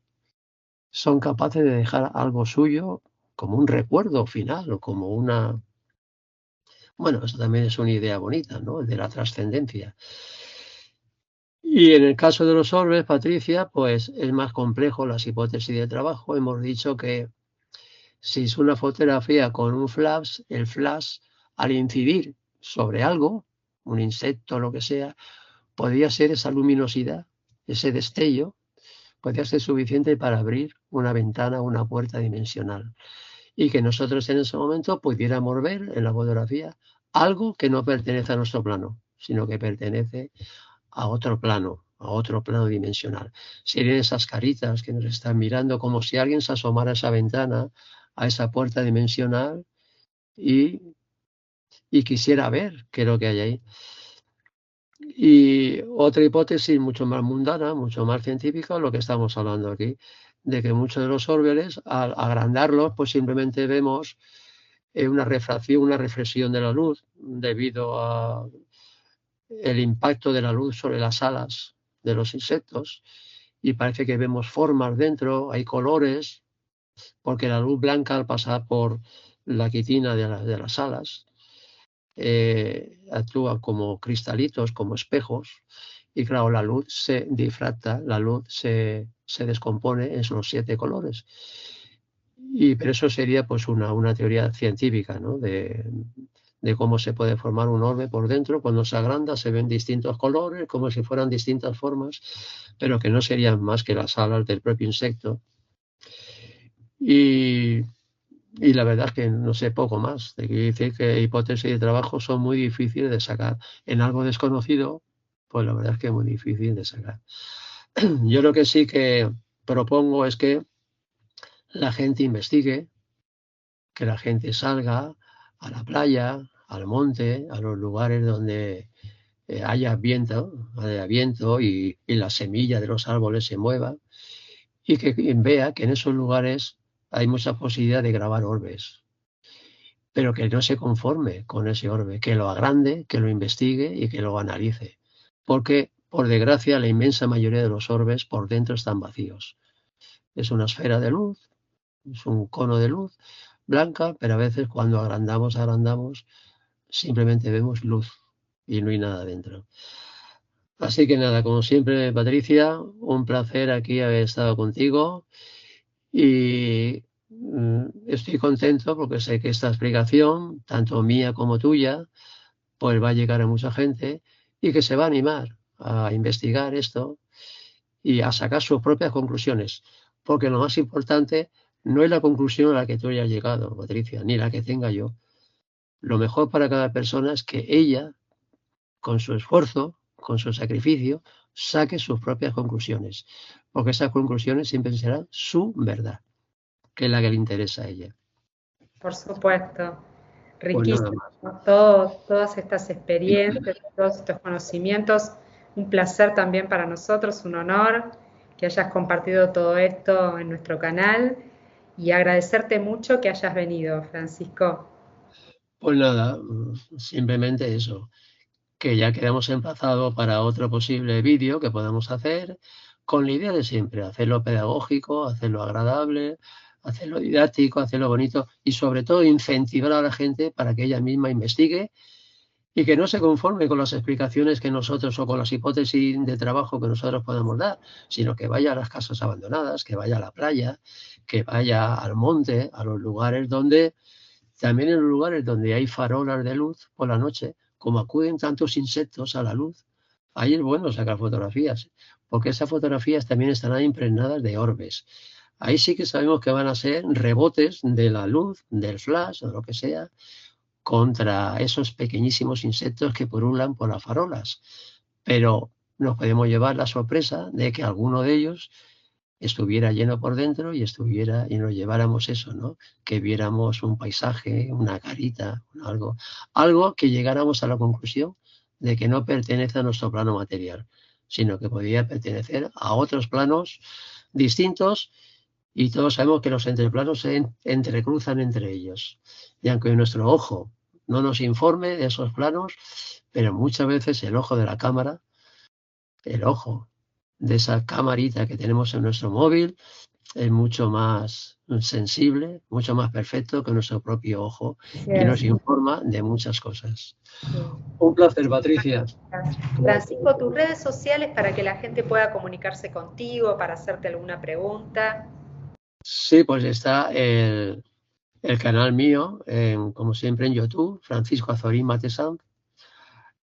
[SPEAKER 2] son capaces de dejar algo suyo como un recuerdo final o como una... Bueno, eso también es una idea bonita, ¿no? El de la trascendencia. Y en el caso de los orbes, Patricia, pues es más complejo las hipótesis de trabajo. Hemos dicho que si es una fotografía con un flash, el flash, al incidir sobre algo, un insecto o lo que sea, podría ser esa luminosidad, ese destello, podría ser suficiente para abrir una ventana, una puerta dimensional. Y que nosotros en ese momento pudiéramos ver en la fotografía algo que no pertenece a nuestro plano, sino que pertenece a otro plano dimensional. Serían esas caritas que nos están mirando como si alguien se asomara a esa ventana, a esa puerta dimensional y, y quisiera ver qué es lo que hay ahí. Y otra hipótesis mucho más mundana, mucho más científica, lo que estamos hablando aquí, de que muchos de los órbiles, al agrandarlos, pues simplemente vemos una refracción, una reflexión de la luz debido a el impacto de la luz sobre las alas de los insectos y parece que vemos formas dentro, hay colores, porque la luz blanca al pasar por la quitina de las alas actúa como cristalitos, como espejos, y claro, la luz se difracta, la luz se descompone en esos 7 colores. Pero eso sería pues una teoría científica, ¿no? De cómo se puede formar un orbe por dentro. Cuando se agranda se ven distintos colores, como si fueran distintas formas, pero que no serían más que las alas del propio insecto. Y, y la verdad es que no sé poco más. Te quiero decir que hipótesis de trabajo son muy difíciles de sacar. En algo desconocido, pues la verdad es que es muy difícil de sacar. Yo lo que sí que propongo es que la gente investigue, que la gente salga a la playa, al monte, a los lugares donde haya viento y la semilla de los árboles se mueva y que vea que en esos lugares hay mucha posibilidad de grabar orbes, pero que no se conforme con ese orbe, que lo agrande, que lo investigue y que lo analice. Porque, por desgracia, la inmensa mayoría de los orbes por dentro están vacíos. Es una esfera de luz, es un cono de luz, blanca, pero a veces cuando agrandamos, simplemente vemos luz y no hay nada dentro. Así que nada, como siempre, Patricia, un placer aquí haber estado contigo y estoy contento porque sé que esta explicación, tanto mía como tuya, pues va a llegar a mucha gente y que se va a animar a investigar esto y a sacar sus propias conclusiones. Porque lo más importante no es la conclusión a la que tú hayas llegado, Patricia, ni la que tenga yo. Lo mejor para cada persona es que ella, con su esfuerzo, con su sacrificio, saque sus propias conclusiones. Porque esas conclusiones siempre serán su verdad, que es la que le interesa a ella.
[SPEAKER 1] Por supuesto,
[SPEAKER 2] Pues nada
[SPEAKER 1] riquísimo,
[SPEAKER 2] más.
[SPEAKER 1] ¿no? Todas estas experiencias, todos estos conocimientos, un placer también para nosotros, un honor que hayas compartido todo esto en nuestro canal y agradecerte mucho que hayas venido, Francisco.
[SPEAKER 2] Pues nada, simplemente eso, que ya quedamos emplazados para otro posible vídeo que podamos hacer, con la idea de siempre, hacerlo pedagógico, hacerlo agradable, hacerlo didáctico, hacerlo bonito y sobre todo incentivar a la gente para que ella misma investigue y que no se conforme con las explicaciones que nosotros o con las hipótesis de trabajo que nosotros podemos dar, sino que vaya a las casas abandonadas, que vaya a la playa, que vaya al monte, a los lugares donde, también en los lugares donde hay farolas de luz por la noche, como acuden tantos insectos a la luz, ahí es bueno sacar fotografías, porque esas fotografías también estarán impregnadas de orbes. Ahí sí que sabemos que van a ser rebotes de la luz, del flash o lo que sea, contra esos pequeñísimos insectos que purulan por las farolas. Pero nos podemos llevar la sorpresa de que alguno de ellos estuviera lleno por dentro y estuviera y nos lleváramos eso, ¿no? Que viéramos un paisaje, una carita, algo que llegáramos a la conclusión de que no pertenece a nuestro plano material, sino que podría pertenecer a otros planos distintos y todos sabemos que los entreplanos se entrecruzan entre ellos. Y aunque nuestro ojo no nos informe de esos planos, pero muchas veces el ojo de la cámara, el ojo de esa camarita que tenemos en nuestro móvil, es mucho más sensible, mucho más perfecto que nuestro propio ojo
[SPEAKER 1] Así
[SPEAKER 2] y nos
[SPEAKER 1] es.
[SPEAKER 2] informa de muchas cosas.
[SPEAKER 1] Sí.
[SPEAKER 2] Un placer, Patricia.
[SPEAKER 1] Francisco, tus redes sociales para que la gente pueda comunicarse contigo, para hacerte alguna pregunta.
[SPEAKER 2] Sí, pues está el canal mío, como siempre en YouTube, Francisco Azorín Matesan.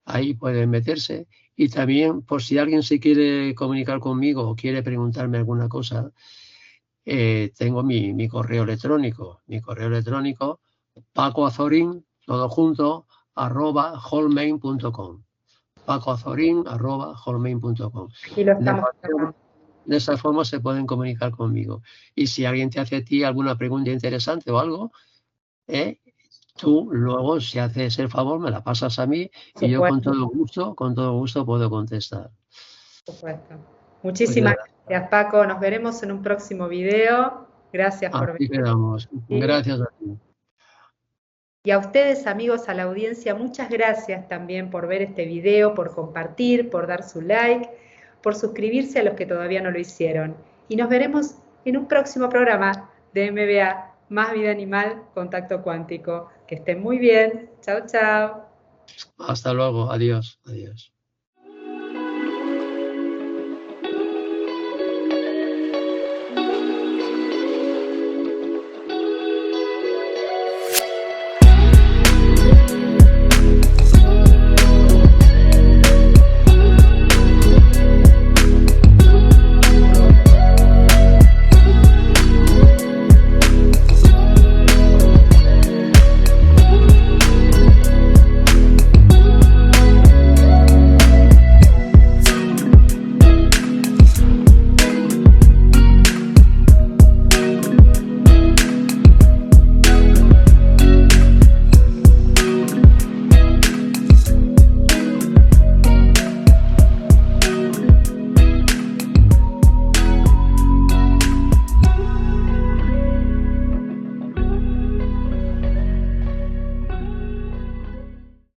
[SPEAKER 2] Ahí pueden meterse. Y también, por si alguien se quiere comunicar conmigo o quiere preguntarme alguna cosa, tengo mi correo electrónico. Mi correo electrónico, pacoazorín, todo junto, @holmain.com. pacoazorín, @holmain.com.
[SPEAKER 1] Aquí lo
[SPEAKER 2] De
[SPEAKER 1] estamos sacando.
[SPEAKER 2] de esa forma se pueden comunicar conmigo. Y si alguien te hace a ti alguna pregunta interesante o algo, ¿eh? Tú luego, si haces el favor, me la pasas a mí
[SPEAKER 1] Por
[SPEAKER 2] y yo
[SPEAKER 1] supuesto,
[SPEAKER 2] con todo gusto puedo contestar.
[SPEAKER 1] por supuesto.
[SPEAKER 2] Pues
[SPEAKER 1] Muchísimas
[SPEAKER 2] nada,
[SPEAKER 1] gracias, Paco. Nos veremos en un próximo video. Gracias por
[SPEAKER 2] así quedamos.
[SPEAKER 1] venir.
[SPEAKER 2] Gracias a ti.
[SPEAKER 1] Y a ustedes, amigos, a la audiencia, muchas gracias también por ver este video, por compartir, por dar su like, por suscribirse a los que todavía no lo hicieron. Y nos veremos en un próximo programa de MBA, Más Vida Animal, Contacto Cuántico. Que estén muy bien. Chao, chao.
[SPEAKER 2] Hasta luego. Adiós. Adiós.